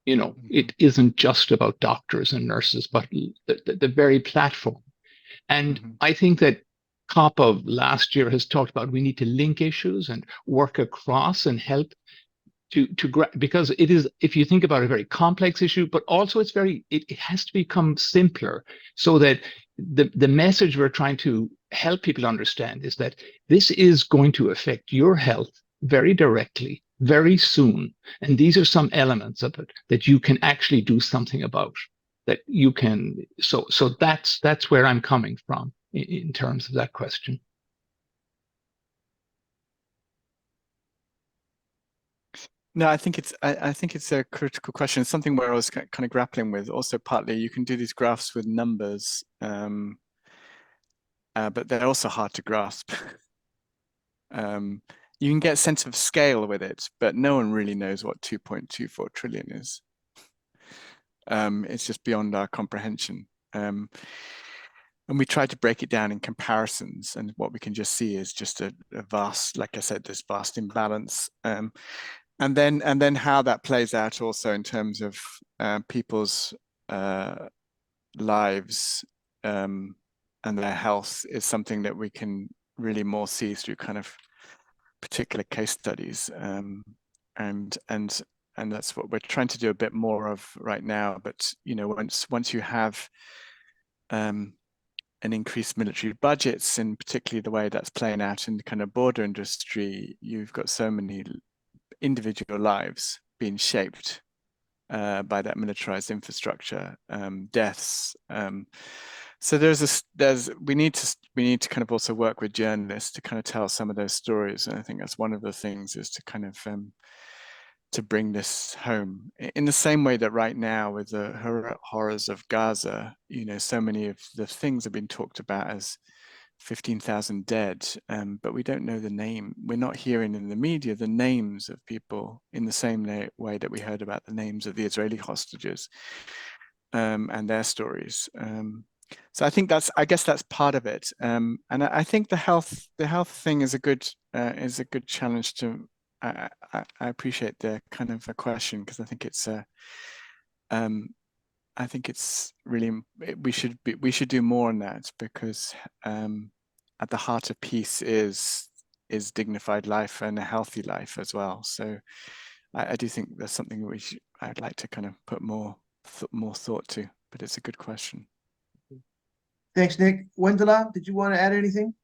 S5: You know, it isn't just about doctors and nurses, but the very platform. And I think that COP of last year has talked about we need to link issues and work across and help because it is, if you think about a very complex issue, but also it has to become simpler so that the message we're trying to help people understand is that this is going to affect your health very directly, very soon. And these are some elements of it that you can actually do something about, that you can. So that's where I'm coming from in terms of that question.
S3: No, I think it's a critical question. It's something where I was kind of grappling with. Also, partly you can do these graphs with numbers, but they're also hard to grasp. You can get a sense of scale with it, but no one really knows what 2.24 trillion is. It's just beyond our comprehension. And we try to break it down in comparisons, and what we can just see is just a vast, like I said, this vast imbalance. And then how that plays out also in terms of people's lives and their health is something that we can really more see through kind of particular case studies. And that's what we're trying to do a bit more of right now. But you know, once you have an increased military budgets, and particularly the way that's playing out in the kind of border industry, you've got so many individual lives being shaped by that militarized infrastructure, deaths. So we need to kind of also work with journalists to kind of tell some of those stories, and I think that's one of the things, is to kind of to bring this home in the same way that right now with the horrors of Gaza, you know, so many of the things have been talked about as 15,000 dead, but we don't know the name. We're not hearing in the media the names of people in the same way that we heard about the names of the Israeli hostages and their stories. So I guess that's part of it. And I think the health thing is a good challenge to. I appreciate the kind of a question, because I think it's I think it's really we should do more on that, because at the heart of peace is dignified life and a healthy life as well. So I do think there's something I'd like to kind of put more thought to, but it's a good question.
S1: Thanks, Nick. Wendela, did you want to add anything?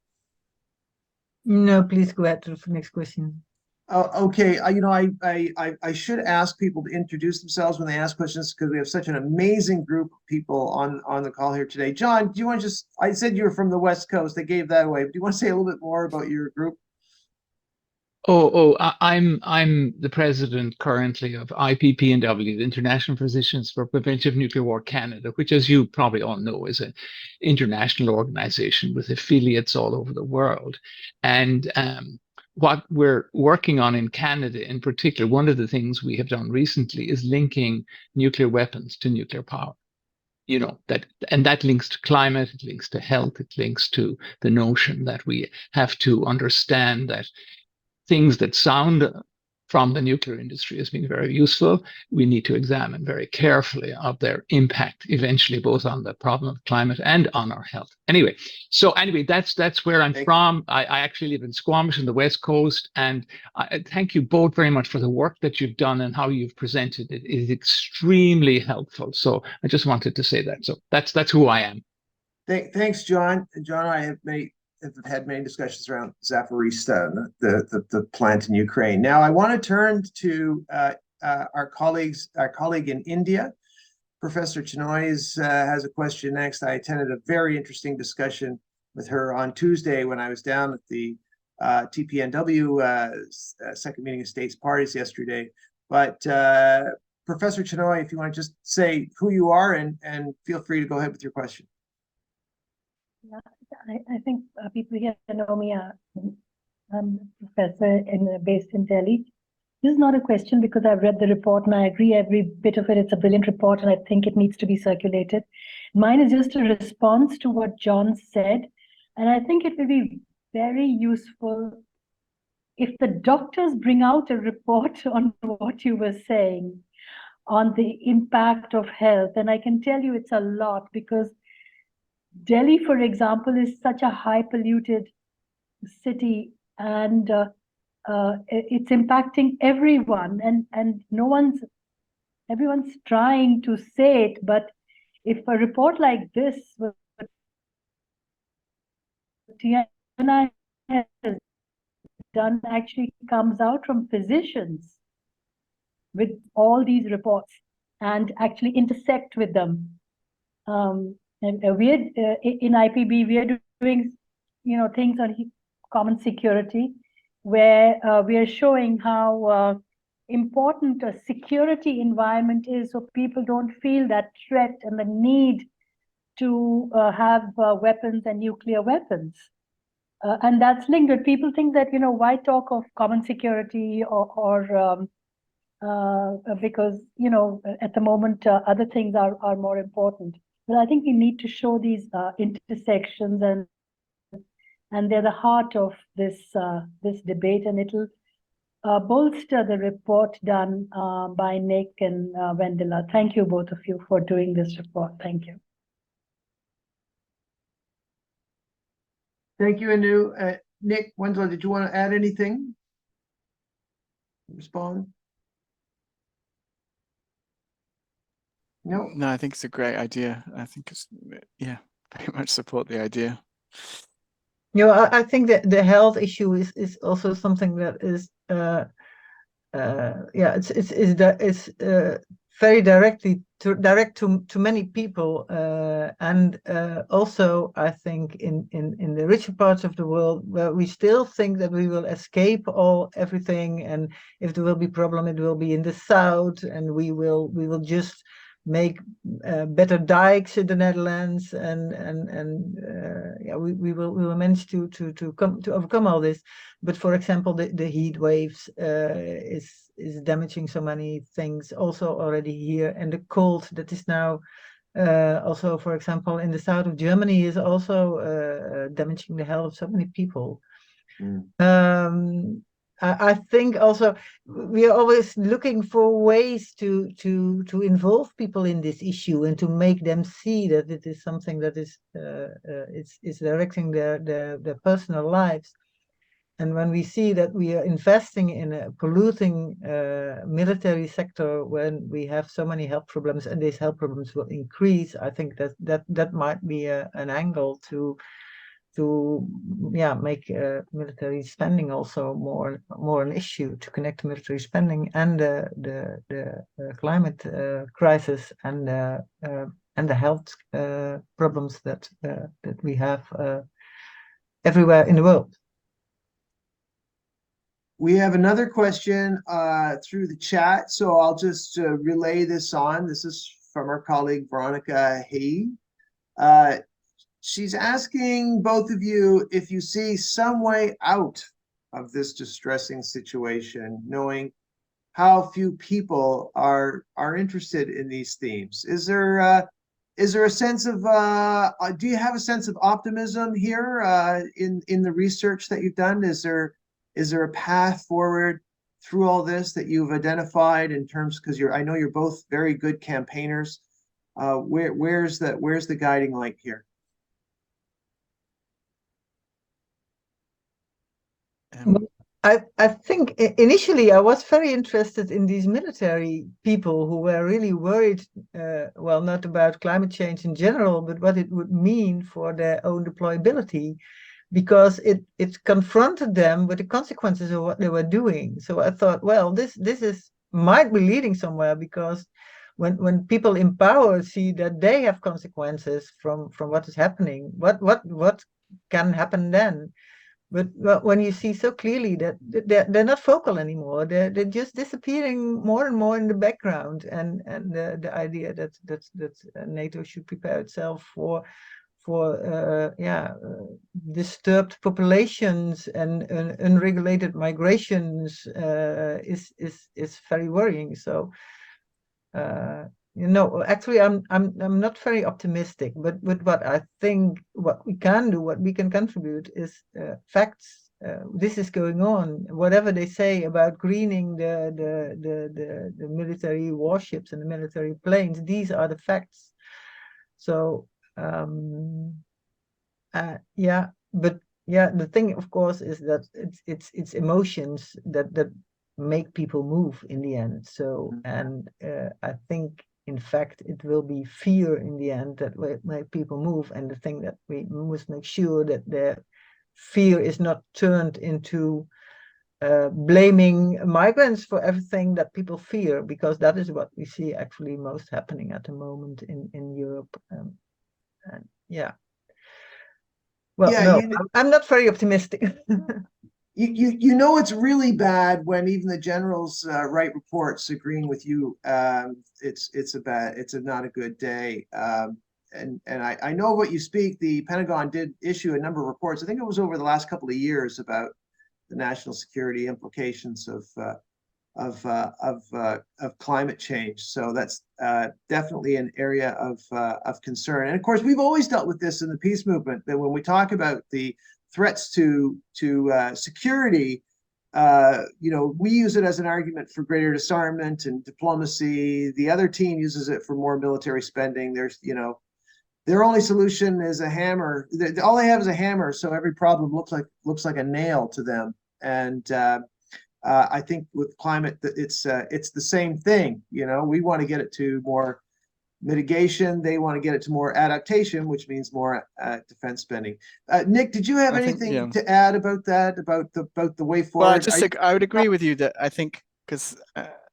S2: No, please go ahead to the next question.
S1: Okay, I should ask people to introduce themselves when they ask questions, because we have such an amazing group of people on the call here today. John, do you want to just, I said you were from the West Coast, they gave that away, but do you want to say a little bit more about your group?
S5: I'm the president currently of IPPNW, the International Physicians for Prevention of Nuclear War Canada, which, as you probably all know, is an international organization with affiliates all over the world. And what we're working on in Canada in particular, one of the things we have done recently is linking nuclear weapons to nuclear power. You know, that links to climate, it links to health, it links to the notion that we have to understand that things that sound from the nuclear industry as being very useful, we need to examine very carefully of their impact eventually, both on the problem of climate and on our health. Anyway, that's where I'm from. I actually live in Squamish on the West Coast, and I thank you both very much for the work that you've done and how you've presented it. It is extremely helpful. So I just wanted to say that. So that's who I am.
S1: Thanks, John. John and I have had many discussions around Zaporizhzhia, the plant in Ukraine. Now, I want to turn to our colleague in India. Professor Chenoy has a question next. I attended a very interesting discussion with her on Tuesday when I was down at the TPNW second meeting of states parties yesterday. But Professor Chenoy, if you want to just say who you are and feel free to go ahead with your question.
S6: Yeah, I think people here know me. I'm a professor based in Delhi. This is not a question because I've read the report and I agree every bit of it. It's a brilliant report and I think it needs to be circulated. Mine is just a response to what John said. And I think it will be very useful if the doctors bring out a report on what you were saying on the impact of health. And I can tell you it's a lot, because Delhi, for example, is such a high polluted city, and it's impacting everyone, and everyone's trying to say it, but if a report like this TNI has done actually comes out from physicians with all these reports and actually intersect with them. And we're in IPB, we are doing, things on common security, where we are showing how important a security environment is, so people don't feel that threat and the need to have weapons and nuclear weapons. And that's linked with people think that, why talk of common security or because, at the moment, other things are more important. But I think we need to show these intersections, and they're the heart of this debate, and it'll bolster the report done by Nick and Wendela. Thank you, both of you, for doing this report. Thank you.
S1: Thank you, Anu. Nick, Wendela, did you want to add anything? Respond? No.
S3: No, I think it's a great idea. I think it's, very much support the idea.
S2: I think that the health issue is also something that is it's very direct to many people, and also I think in the richer parts of the world, where we still think that we will escape everything, and if there will be problem, it will be in the south, and we will just make better dikes in the Netherlands, and we will manage to overcome all this. But for example, the heat waves is damaging so many things also already here, and the cold that is now also, for example, in the south of Germany is also damaging the health of so many people. I think also we are always looking for ways to involve people in this issue and to make them see that it is something that is it's directing their personal lives. And when we see that we are investing in a polluting military sector, when we have so many health problems and these health problems will increase, I think that might be an angle to make military spending also more an issue, to connect military spending and the climate crisis and the health problems that we have everywhere in the world.
S1: We have another question through the chat, so I'll just relay this on. This is from our colleague Veronica Hay. She's asking both of you if you see some way out of this distressing situation, knowing how few people are interested in these themes. Is there a sense of do you have a sense of optimism here in the research that you've done? Is there a path forward through all this that you've identified in terms, because I know you're both very good campaigners. Where's the guiding light here?
S2: I think initially I was very interested in these military people who were really worried, well, not about climate change in general, but what it would mean for their own deployability, because it confronted them with the consequences of what they were doing. So I thought, well, this might be leading somewhere, because when people in power see that they have consequences from what is happening, what can happen then? But when you see so clearly that they're not vocal anymore, they're just disappearing more and more in the background, and the idea that NATO should prepare itself for disturbed populations and unregulated migrations is very worrying. So actually I'm not very optimistic, but what I think what we can do, what we can contribute is facts. This is going on. Whatever they say about greening the military warships and the military planes, these are the facts. So the thing, of course, is that it's emotions that make people move in the end. So, and I think, in fact, it will be fear in the end that will make people move. And the thing that we must make sure that their fear is not turned into blaming migrants for everything that people fear, because that is what we see actually most happening at the moment in Europe. Well,
S1: Yeah,
S2: no, I'm not very optimistic.
S1: You know it's really bad when even the generals write reports agreeing with you. It's not a good day. And I know what you speak. The Pentagon did issue a number of reports. I think it was over the last couple of years about the national security implications of climate change. So that's definitely an area of concern. And of course, we've always dealt with this in the peace movement, that when we talk about the threats to security, we use it as an argument for greater disarmament and diplomacy. The other team uses it for more military spending. Their only solution is a hammer. All they have is a hammer, so every problem looks like a nail to them. And I think with climate, it's the same thing. We want to get it to more mitigation. They want to get it to more adaptation, which means more defense spending. Nick, did you have anything to add about that, about the way forward?
S3: Well, I would agree with you that I think, because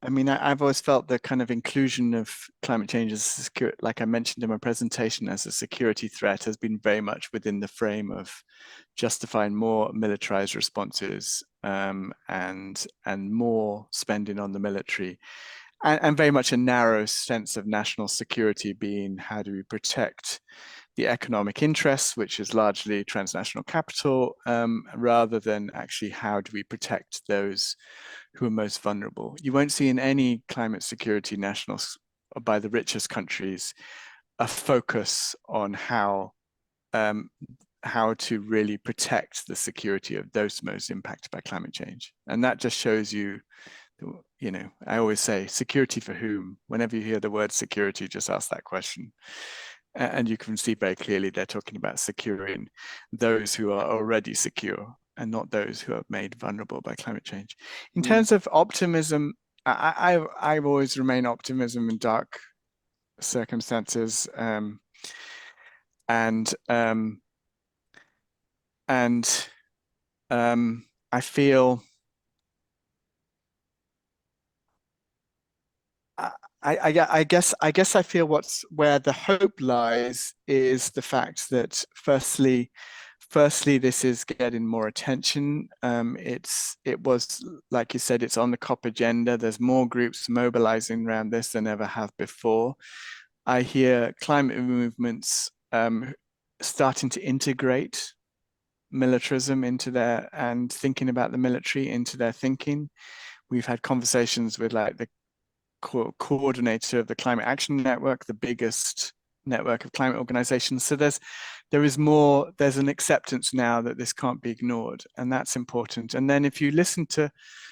S3: I've always felt the kind of inclusion of climate change as like I mentioned in my presentation, as a security threat has been very much within the frame of justifying more militarized responses and more spending on the military. And very much a narrow sense of national security being, how do we protect the economic interests, which is largely transnational capital, rather than actually how do we protect those who are most vulnerable. You won't see in any climate security nationals by the richest countries a focus on how how to really protect the security of those most impacted by climate change. And that just shows you, you know, I always say security for whom? Whenever you hear the word security, just ask that question. And you can see very clearly they're talking about securing those who are already secure and not those who are made vulnerable by climate change. In terms of optimism, I've always remained optimism in dark circumstances. I feel I guess I feel where the hope lies is the fact that firstly this is getting more attention. It was, like you said, it's on the COP agenda. There's more groups mobilizing around this than ever have before. I hear climate movements starting to integrate militarism into their, and thinking about the military into their thinking. We've had conversations with like the coordinator of the Climate Action Network, the biggest network of climate organizations. So there's an acceptance now that this can't be ignored, and that's important. And then if you listen to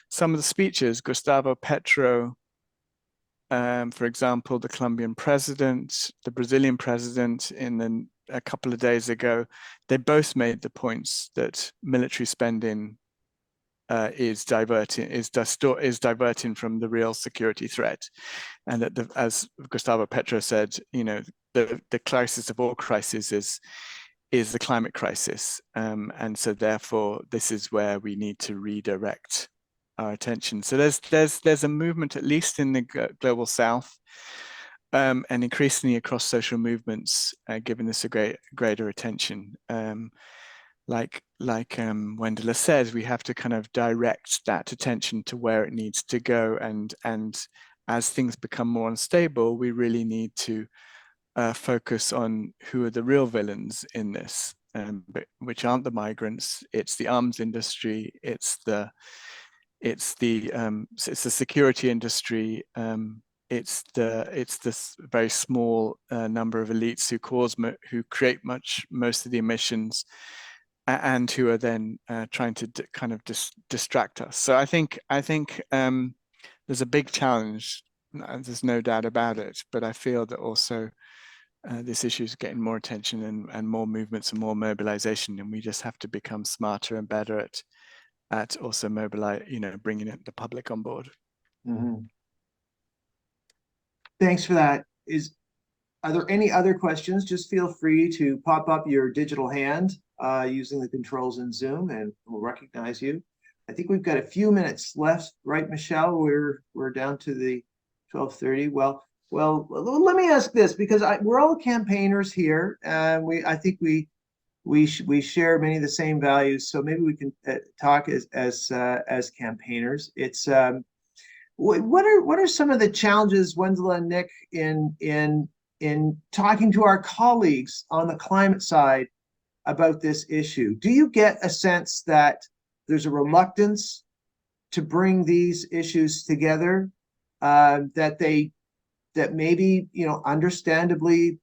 S3: some of the speeches, Gustavo Petro, for example, the Colombian president, the Brazilian president, a couple of days ago, they both made the points that military spending is diverting from the real security threat, and that as Gustavo Petro said, you know, the crisis of all crises is the climate crisis, and so therefore this is where we need to redirect our attention. So there's a movement, at least in the global south, and increasingly across social movements, giving this a greater attention. Like Wendela says, we have to kind of direct that attention to where it needs to go, and as things become more unstable, we really need to focus on who are the real villains in this, which aren't the migrants. It's the arms industry. It's the security industry. It's this very small number of elites who create most of the emissions, and who are then trying to kind of distract us. So I think there's a big challenge. There's no doubt about it. But I feel that also this issue is getting more attention and more movements and more mobilization, and we just have to become smarter and better at also bringing the public on board.
S1: Mm-hmm. Thanks for that. Are there any other questions? Just feel free to pop up your digital hand using the controls in Zoom, and we'll recognize you. I think we've got a few minutes left, right, Michelle? We're down to the 12:30. Well, let me ask this, because we're all campaigners here, and I think we share many of the same values. So maybe we can talk as campaigners. It's what are some of the challenges, Wendela and Nick, in talking to our colleagues on the climate side about this issue? Do you get a sense that there's a reluctance to bring these issues together, that maybe, you know, understandably,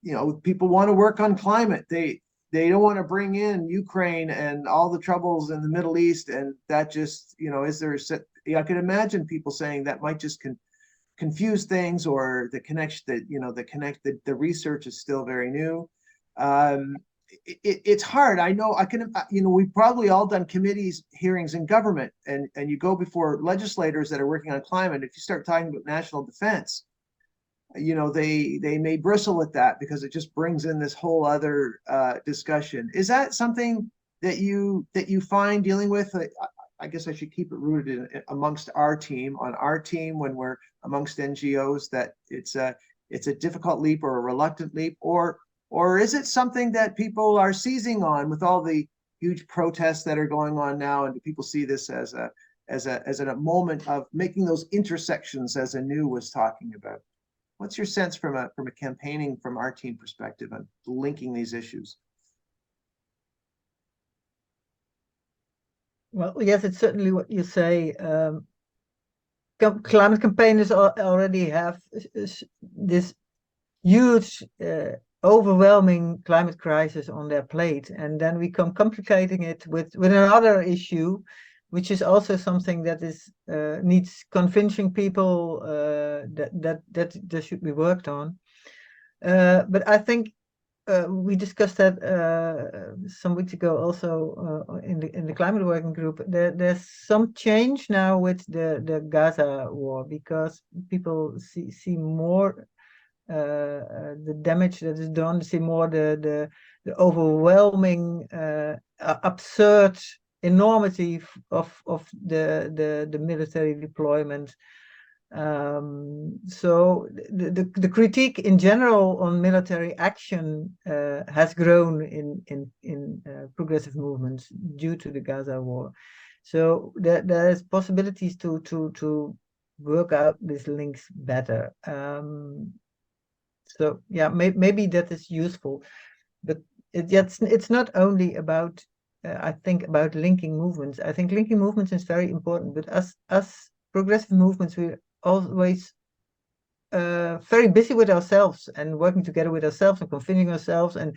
S1: you know, people want to work on climate. They don't want to bring in Ukraine and all the troubles in the Middle East, and that just, you know, I could imagine people saying that might just confuse things, or the research is still very new. It's hard. I know we've probably all done committees hearings in government, and you go before legislators that are working on climate. If you start talking about national defense, you know, they may bristle at that because it just brings in this whole other discussion. Is that something that you find dealing with? I guess I should keep it rooted amongst our team, when we're amongst NGOs, that it's a difficult leap or a reluctant leap, or is it something that people are seizing on with all the huge protests that are going on now, and do people see this as a moment of making those intersections, as Anu was talking about? What's your sense from a campaigning, from our team perspective, on linking these issues?
S2: Well, yes, it's certainly what you say. Climate campaigners already have this huge overwhelming climate crisis on their plate, and then we come complicating it with another issue, which is also something that is needs convincing people that should be worked on. But I think we discussed that some weeks ago also in the climate working group. There's some change now with the Gaza war, because people see more the damage that is done, see more the overwhelming absurd enormity of the military deployment. So the critique in general on military action has grown in progressive movements due to the Gaza war. So there's possibilities to work out these links better. So yeah, maybe that is useful, but it's not only about I think about linking movements. I think linking movements is very important, but as progressive movements, we're always very busy with ourselves and working together with ourselves and convincing ourselves. And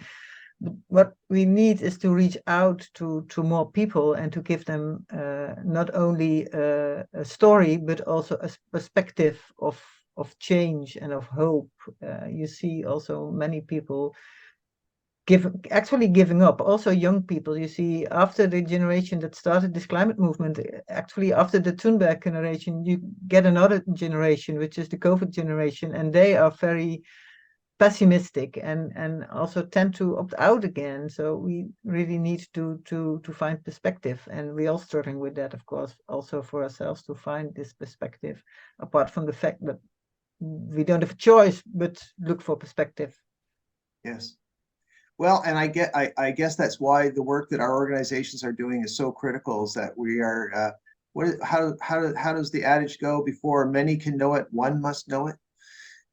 S2: what we need is to reach out to more people and to give them not only a story, but also a perspective of change and of hope. You see also many people actually giving up, also young people. You see, after the generation that started this climate movement, actually after the Thunberg generation, you get another generation, which is the COVID generation, and they are very pessimistic and also tend to opt out again. So we really need to find perspective, and we're all struggling with that, of course, also for ourselves, to find this perspective, apart from the fact that we don't have a choice but look for perspective.
S1: Yes. Well, and I guess that's why the work that our organizations are doing is so critical, is that we are how does the adage go? Before many can know it, one must know it.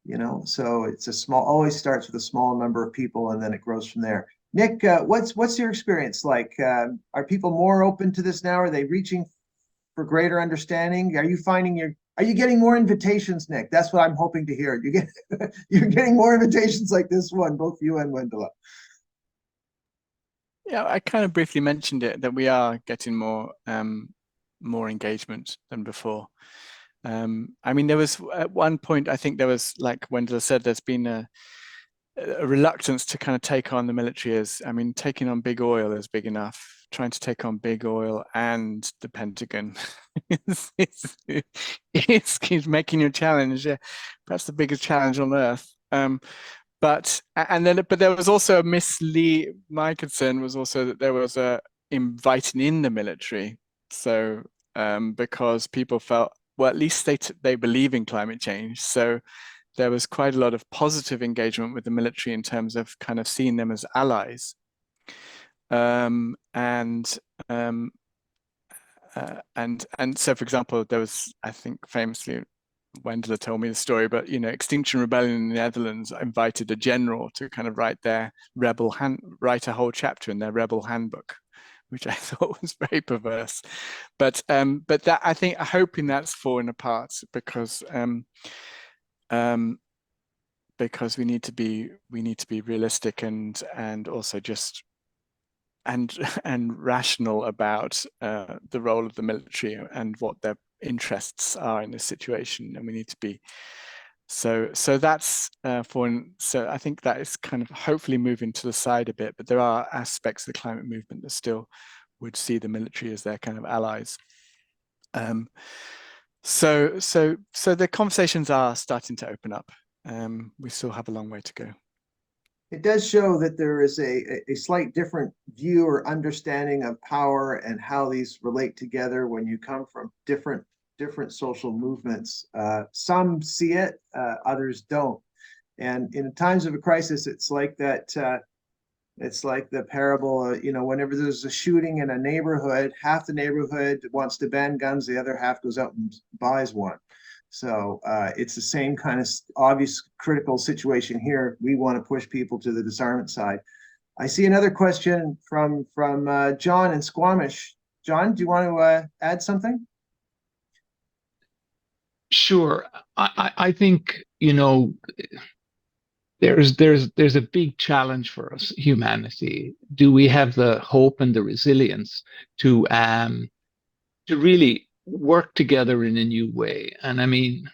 S1: You know, so it's always starts with a small number of people, and then it grows from there. Nick, what's your experience like? Are people more open to this now? Are they reaching for greater understanding? Are you getting more invitations, Nick? That's what I'm hoping to hear. You're getting more invitations like this one, both you and Wendela.
S3: Yeah, I kind of briefly mentioned it, that we are getting more engagement than before. I mean, there was at one point, I think there was, like Wendela said, there's been a reluctance to kind of take on the military as, I mean, taking on big oil is big enough. Trying to take on big oil and the Pentagon is making you a challenge. Yeah, perhaps the biggest challenge on earth. But there was also a my concern was also that there was a inviting in the military. So because people felt, well, at least they believe in climate change. So there was quite a lot of positive engagement with the military in terms of kind of seeing them as allies. And so, for example, there was, I think, famously, Wendela told me the story, but Extinction Rebellion in the Netherlands invited a general to kind of write a whole chapter in their rebel handbook, which I thought was very perverse. But that, I think, hoping that's falling apart because we need to be realistic and also just and rational about the role of the military and what their interests are in this situation, and we need to be so that's so I think that is kind of hopefully moving to the side a bit, but there are aspects of the climate movement that still would see the military as their kind of allies. So the conversations are starting to open up. We still have a long way to go.
S1: It does show that there is a slight different view or understanding of power and how these relate together when you come from different social movements. Some see it, others don't. And in times of a crisis, it's like that. It's like the parable, whenever there's a shooting in a neighborhood, half the neighborhood wants to ban guns, the other half goes out and buys one. So it's the same kind of obvious critical situation here. We want to push people to the disarmament side. I see another question from John in Squamish. John, do you want to add something?
S5: Sure. I think, there's a big challenge for us, humanity. Do we have the hope and the resilience to really work together in a new way? And I mean,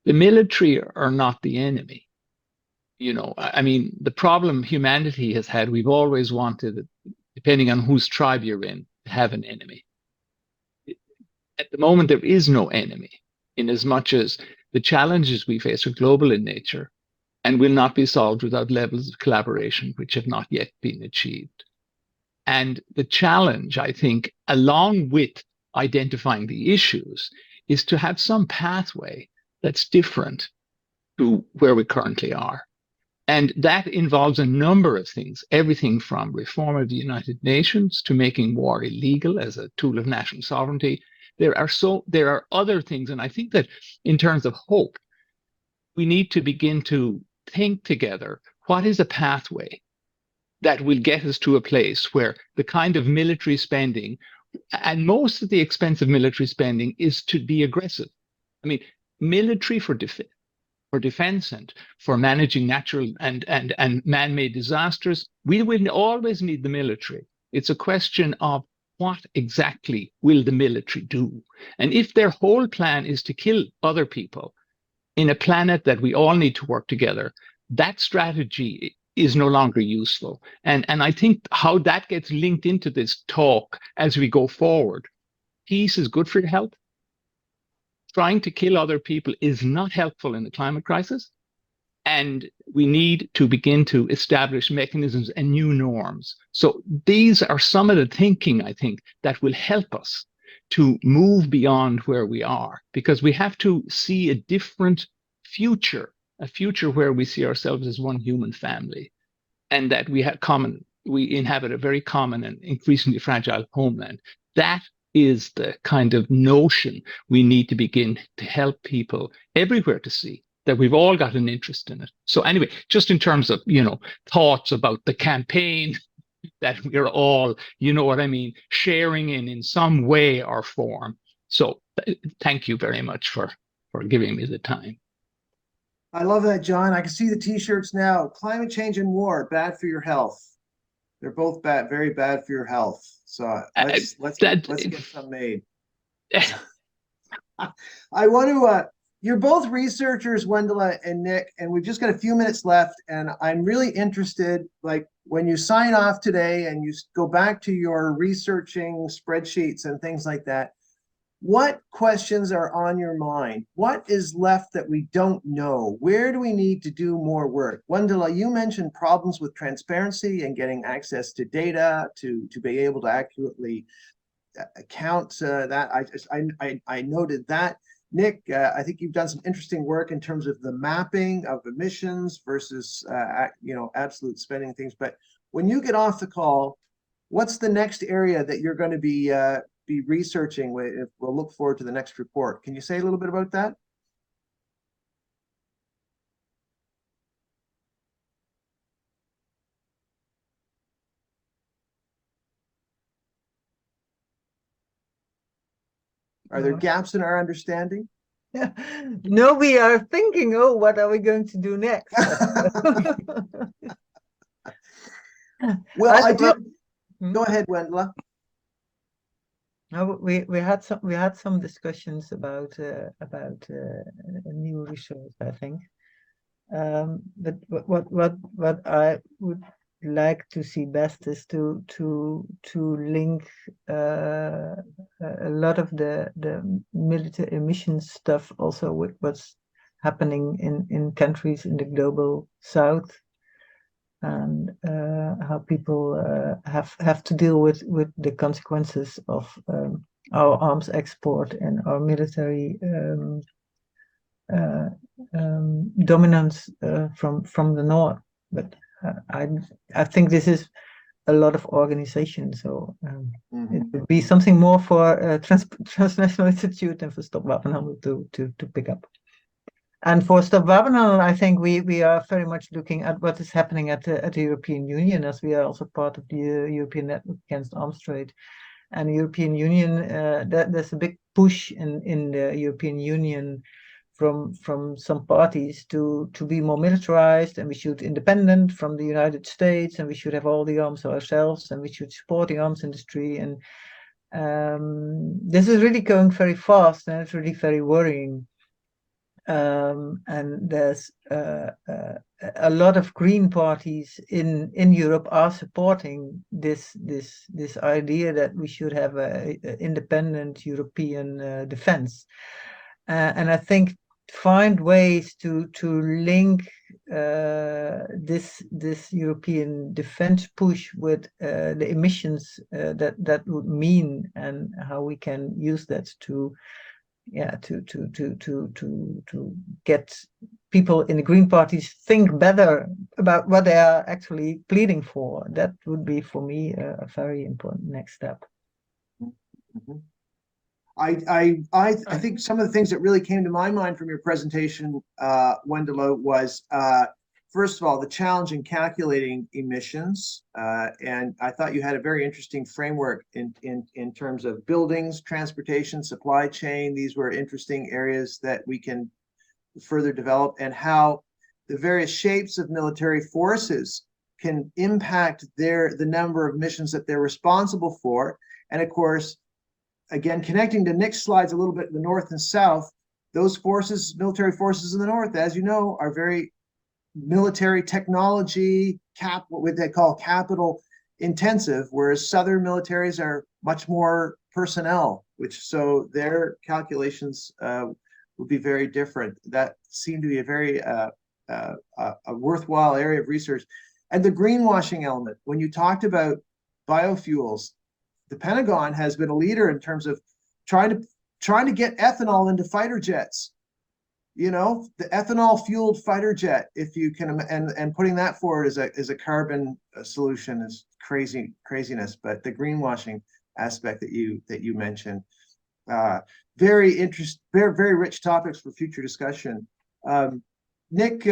S5: the military are not the enemy. You know, I mean, the problem humanity has had, we've always wanted, depending on whose tribe you're in, to have an enemy. At the moment, there is no enemy, in as much as the challenges we face are global in nature and will not be solved without levels of collaboration which have not yet been achieved. And the challenge, I think, along with identifying the issues, is to have some pathway that's different to where we currently are. And that involves a number of things, everything from reform of the United Nations to making war illegal as a tool of national sovereignty. There are other things, and I think that in terms of hope, we need to begin to think together, what is a pathway that will get us to a place where the kind of military spending, and most of the expensive military spending, is to be aggressive. I mean, military for defense and for managing natural and man-made disasters, we will always need the military. It's a question of what exactly will the military do? And if their whole plan is to kill other people in a planet that we all need to work together, that strategy is no longer useful. And I think how that gets linked into this talk as we go forward, peace is good for your health. Trying to kill other people is not helpful in the climate crisis. And we need to begin to establish mechanisms and new norms. So these are some of the thinking, I think, that will help us to move beyond where we are, because we have to see a different future, a future where we see ourselves as one human family, and that we inhabit a very common and increasingly fragile homeland. That is the kind of notion we need to begin to help people everywhere to see, that we've all got an interest in it. So anyway, just in terms of, thoughts about the campaign that we're all, what I mean, sharing in some way or form. So thank you very much for giving me the time.
S1: I love that, John. I can see the t-shirts now. Climate change and war, bad for your health. They're both bad, very bad for your health. So let's get some made. I want to, you're both researchers, Wendela and Nick, and we've just got a few minutes left. And I'm really interested, like when you sign off today and you go back to your researching spreadsheets and things like that, what questions are on your mind? What is left that we don't know? Where do we need to do more work? Wendela, you mentioned problems with transparency and getting access to data to be able to accurately account that. I noted that. Nick, I think you've done some interesting work in terms of the mapping of emissions versus absolute spending things. But when you get off the call, what's the next area that you're going to be researching? We'll look forward to the next report. Can you say a little bit about that? Are there gaps in our understanding?
S2: No, we are thinking, what are we going to do next?
S1: Well, I did. Go ahead, Wendela.
S2: No, we had some discussions about new research, I think. But what I would like to see best is to link a lot of the military emissions stuff also with what's happening in countries in the global south, and how people have to deal with the consequences of our arms export and our military dominance from the north. But I think this is a lot of organization, so it would be something more for Transnational Institute and for Stop Wapenhandel to pick up. And for Stop Wapenhandel, I think we are very much looking at what is happening at the European Union, as we are also part of the European Network Against Arms Trade. And the European Union, there's a big push in the European Union from some parties to be more militarized, and we should independent from the United States, and we should have all the arms ourselves, and we should support the arms industry. And this is really going very fast, and it's really very worrying. And there's a lot of green parties in Europe are supporting this idea that we should have a independent European defense. And I think find ways to link this European defense push with the emissions that would mean, and how we can use that to get people in the green parties think better about what they are actually pleading for. That would be, for me, a very important next step.
S1: Mhm. I think some of the things that really came to my mind from your presentation, Wendela, was first of all, the challenge in calculating emissions. And I thought you had a very interesting framework in terms of buildings, transportation, supply chain. These were interesting areas that we can further develop, and how the various shapes of military forces can impact the number of missions that they're responsible for. And of course, again, connecting to Nick's slides a little bit, the North and South, those forces, military forces in the North, as you know, are very military technology, what they call capital intensive, whereas Southern militaries are much more personnel, so their calculations would be very different. That seemed to be a very a worthwhile area of research. And the greenwashing element, when you talked about biofuels, the Pentagon has been a leader in terms of trying to get ethanol into fighter jets. You know, the ethanol fueled fighter jet, if you can, and putting that forward as a carbon solution is craziness. But the greenwashing aspect that you mentioned, very very rich topics for future discussion. Nick,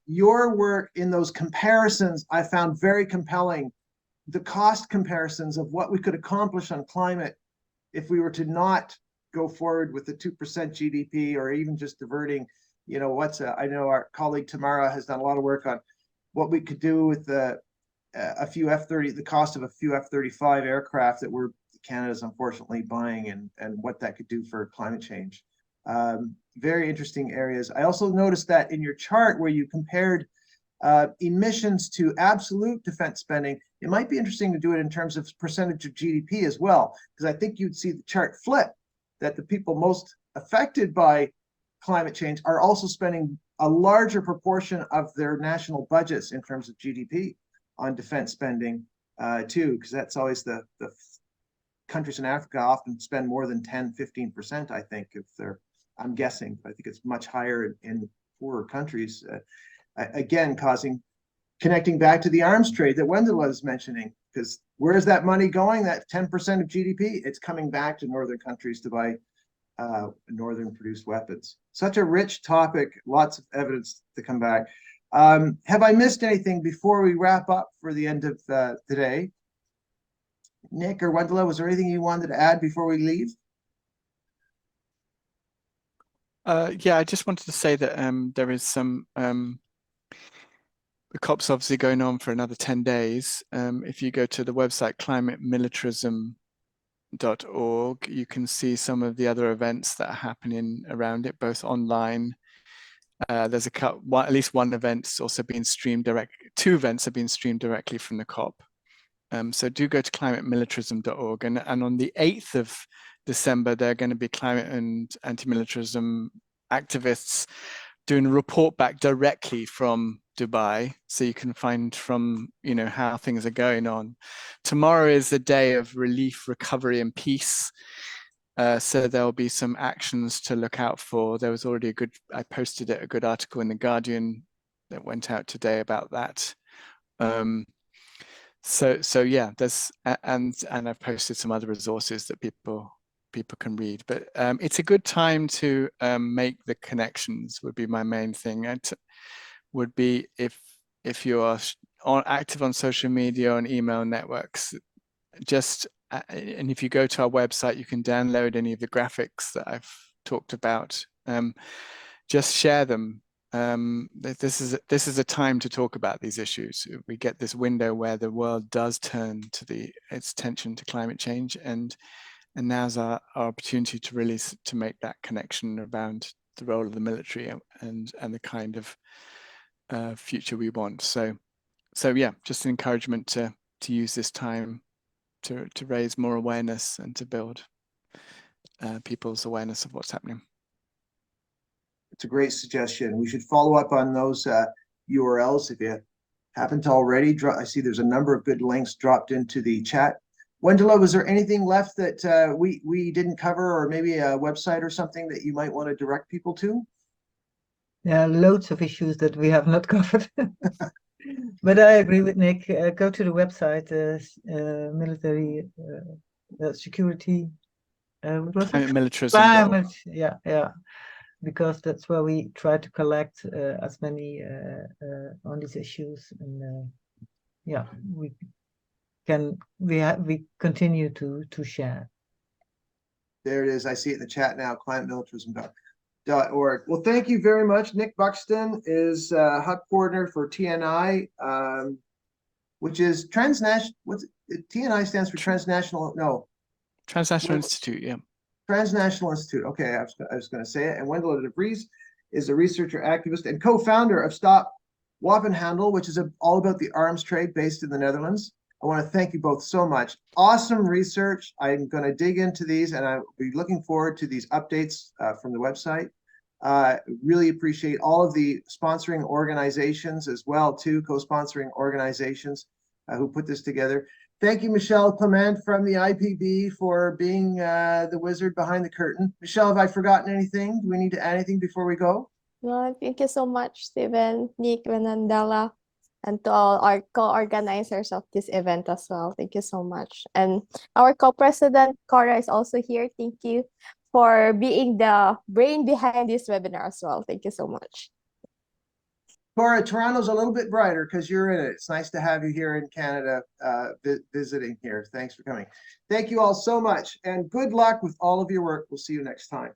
S1: your work in those comparisons I found very compelling. The cost comparisons of what we could accomplish on climate if we were to not go forward with the 2% GDP, or even just diverting, you know, I know our colleague Tamara has done a lot of work on what we could do with the cost of a few F-35 aircraft that Canada's unfortunately buying, and what that could do for climate change. Very interesting areas. I also noticed that in your chart where you compared emissions to absolute defense spending, it might be interesting to do it in terms of percentage of GDP as well, because I think you'd see the chart flip, that the people most affected by climate change are also spending a larger proportion of their national budgets in terms of GDP on defense spending too, because that's always the countries in Africa often spend more than 10-15%, I think, I'm guessing. I think it's much higher in poorer countries. Again, connecting back to the arms trade that Wendela is mentioning, because where's that money going? That 10% of GDP, it's coming back to northern countries to buy northern produced weapons. Such a rich topic, lots of evidence to come back. Have I missed anything before we wrap up for the end of today? Nick or Wendela, was there anything you wanted to add before we leave?
S3: Yeah, I just wanted to say that there is some the COP's obviously going on for another 10 days. If you go to the website climatemilitarism.org, you can see some of the other events that are happening around it, both online. There's at least one event's also being streamed directly. 2 events are being streamed directly from the COP. So do go to climatemilitarism.org, and on the 8th of December, there are going to be climate and anti-militarism activists doing a report back directly from Dubai, so you can find from, you know, how things are going on. Tomorrow is the day of relief, recovery, and peace. So there'll be some actions to look out for. There was already I posted a good article in The Guardian that went out today about that. So yeah, and I've posted some other resources that people can read, but it's a good time to make the connections, would be my main thing. And would be if you are active on social media and email networks, and if you go to our website, you can download any of the graphics that I've talked about. Just share them. This is a time to talk about these issues. We get this window where the world does turn to its attention to climate change, and now's our opportunity to really to make that connection around the role of the military and the kind of future we want. So yeah, just an encouragement to use this time to raise more awareness and to build people's awareness of what's happening.
S1: It's a great suggestion. We should follow up on those URLs if you haven't already. I see there's a number of good links dropped into the chat. Wendela, was there anything left that we didn't cover, or maybe a website or something that you might want to direct people to?
S2: There are loads of issues that we have not covered. But I agree with Nick. Go to the website, military security. What was it?
S3: Militarism.
S2: Climate, yeah. Because that's where we try to collect as many on these issues, and yeah, we continue to share.
S1: There it is. I see it in the chat now. climatemilitarism.org. Well, thank you very much. Nick Buxton is hub coordinator for TNI, which is transnational. TNI stands for transnational. No,
S3: Transnational Institute. Yeah.
S1: Transnational Institute. Okay, I was going to say it. And Wendela de Vries is a researcher, activist, and co-founder of Stop Wapenhandel, which is all about the arms trade based in the Netherlands. I want to thank you both so much. Awesome research. I'm going to dig into these, and I'll be looking forward to these updates from the website. Really appreciate all of the sponsoring organizations as well, too, co-sponsoring organizations who put this together. Thank you, Michelle Clement from the IPB, for being the wizard behind the curtain. Michelle, have I forgotten anything? Do we need to add anything before we go?
S4: No, thank you so much, Stephen, Nick, Wendela, and to all our co-organizers of this event as well. Thank you so much. And our co-president, Cora, is also here. Thank you for being the brain behind this webinar as well. Thank you so much.
S1: Cora, Toronto's a little bit brighter because you're in it. It's nice to have you here in Canada visiting here. Thanks for coming. Thank you all so much, and good luck with all of your work. We'll see you next time.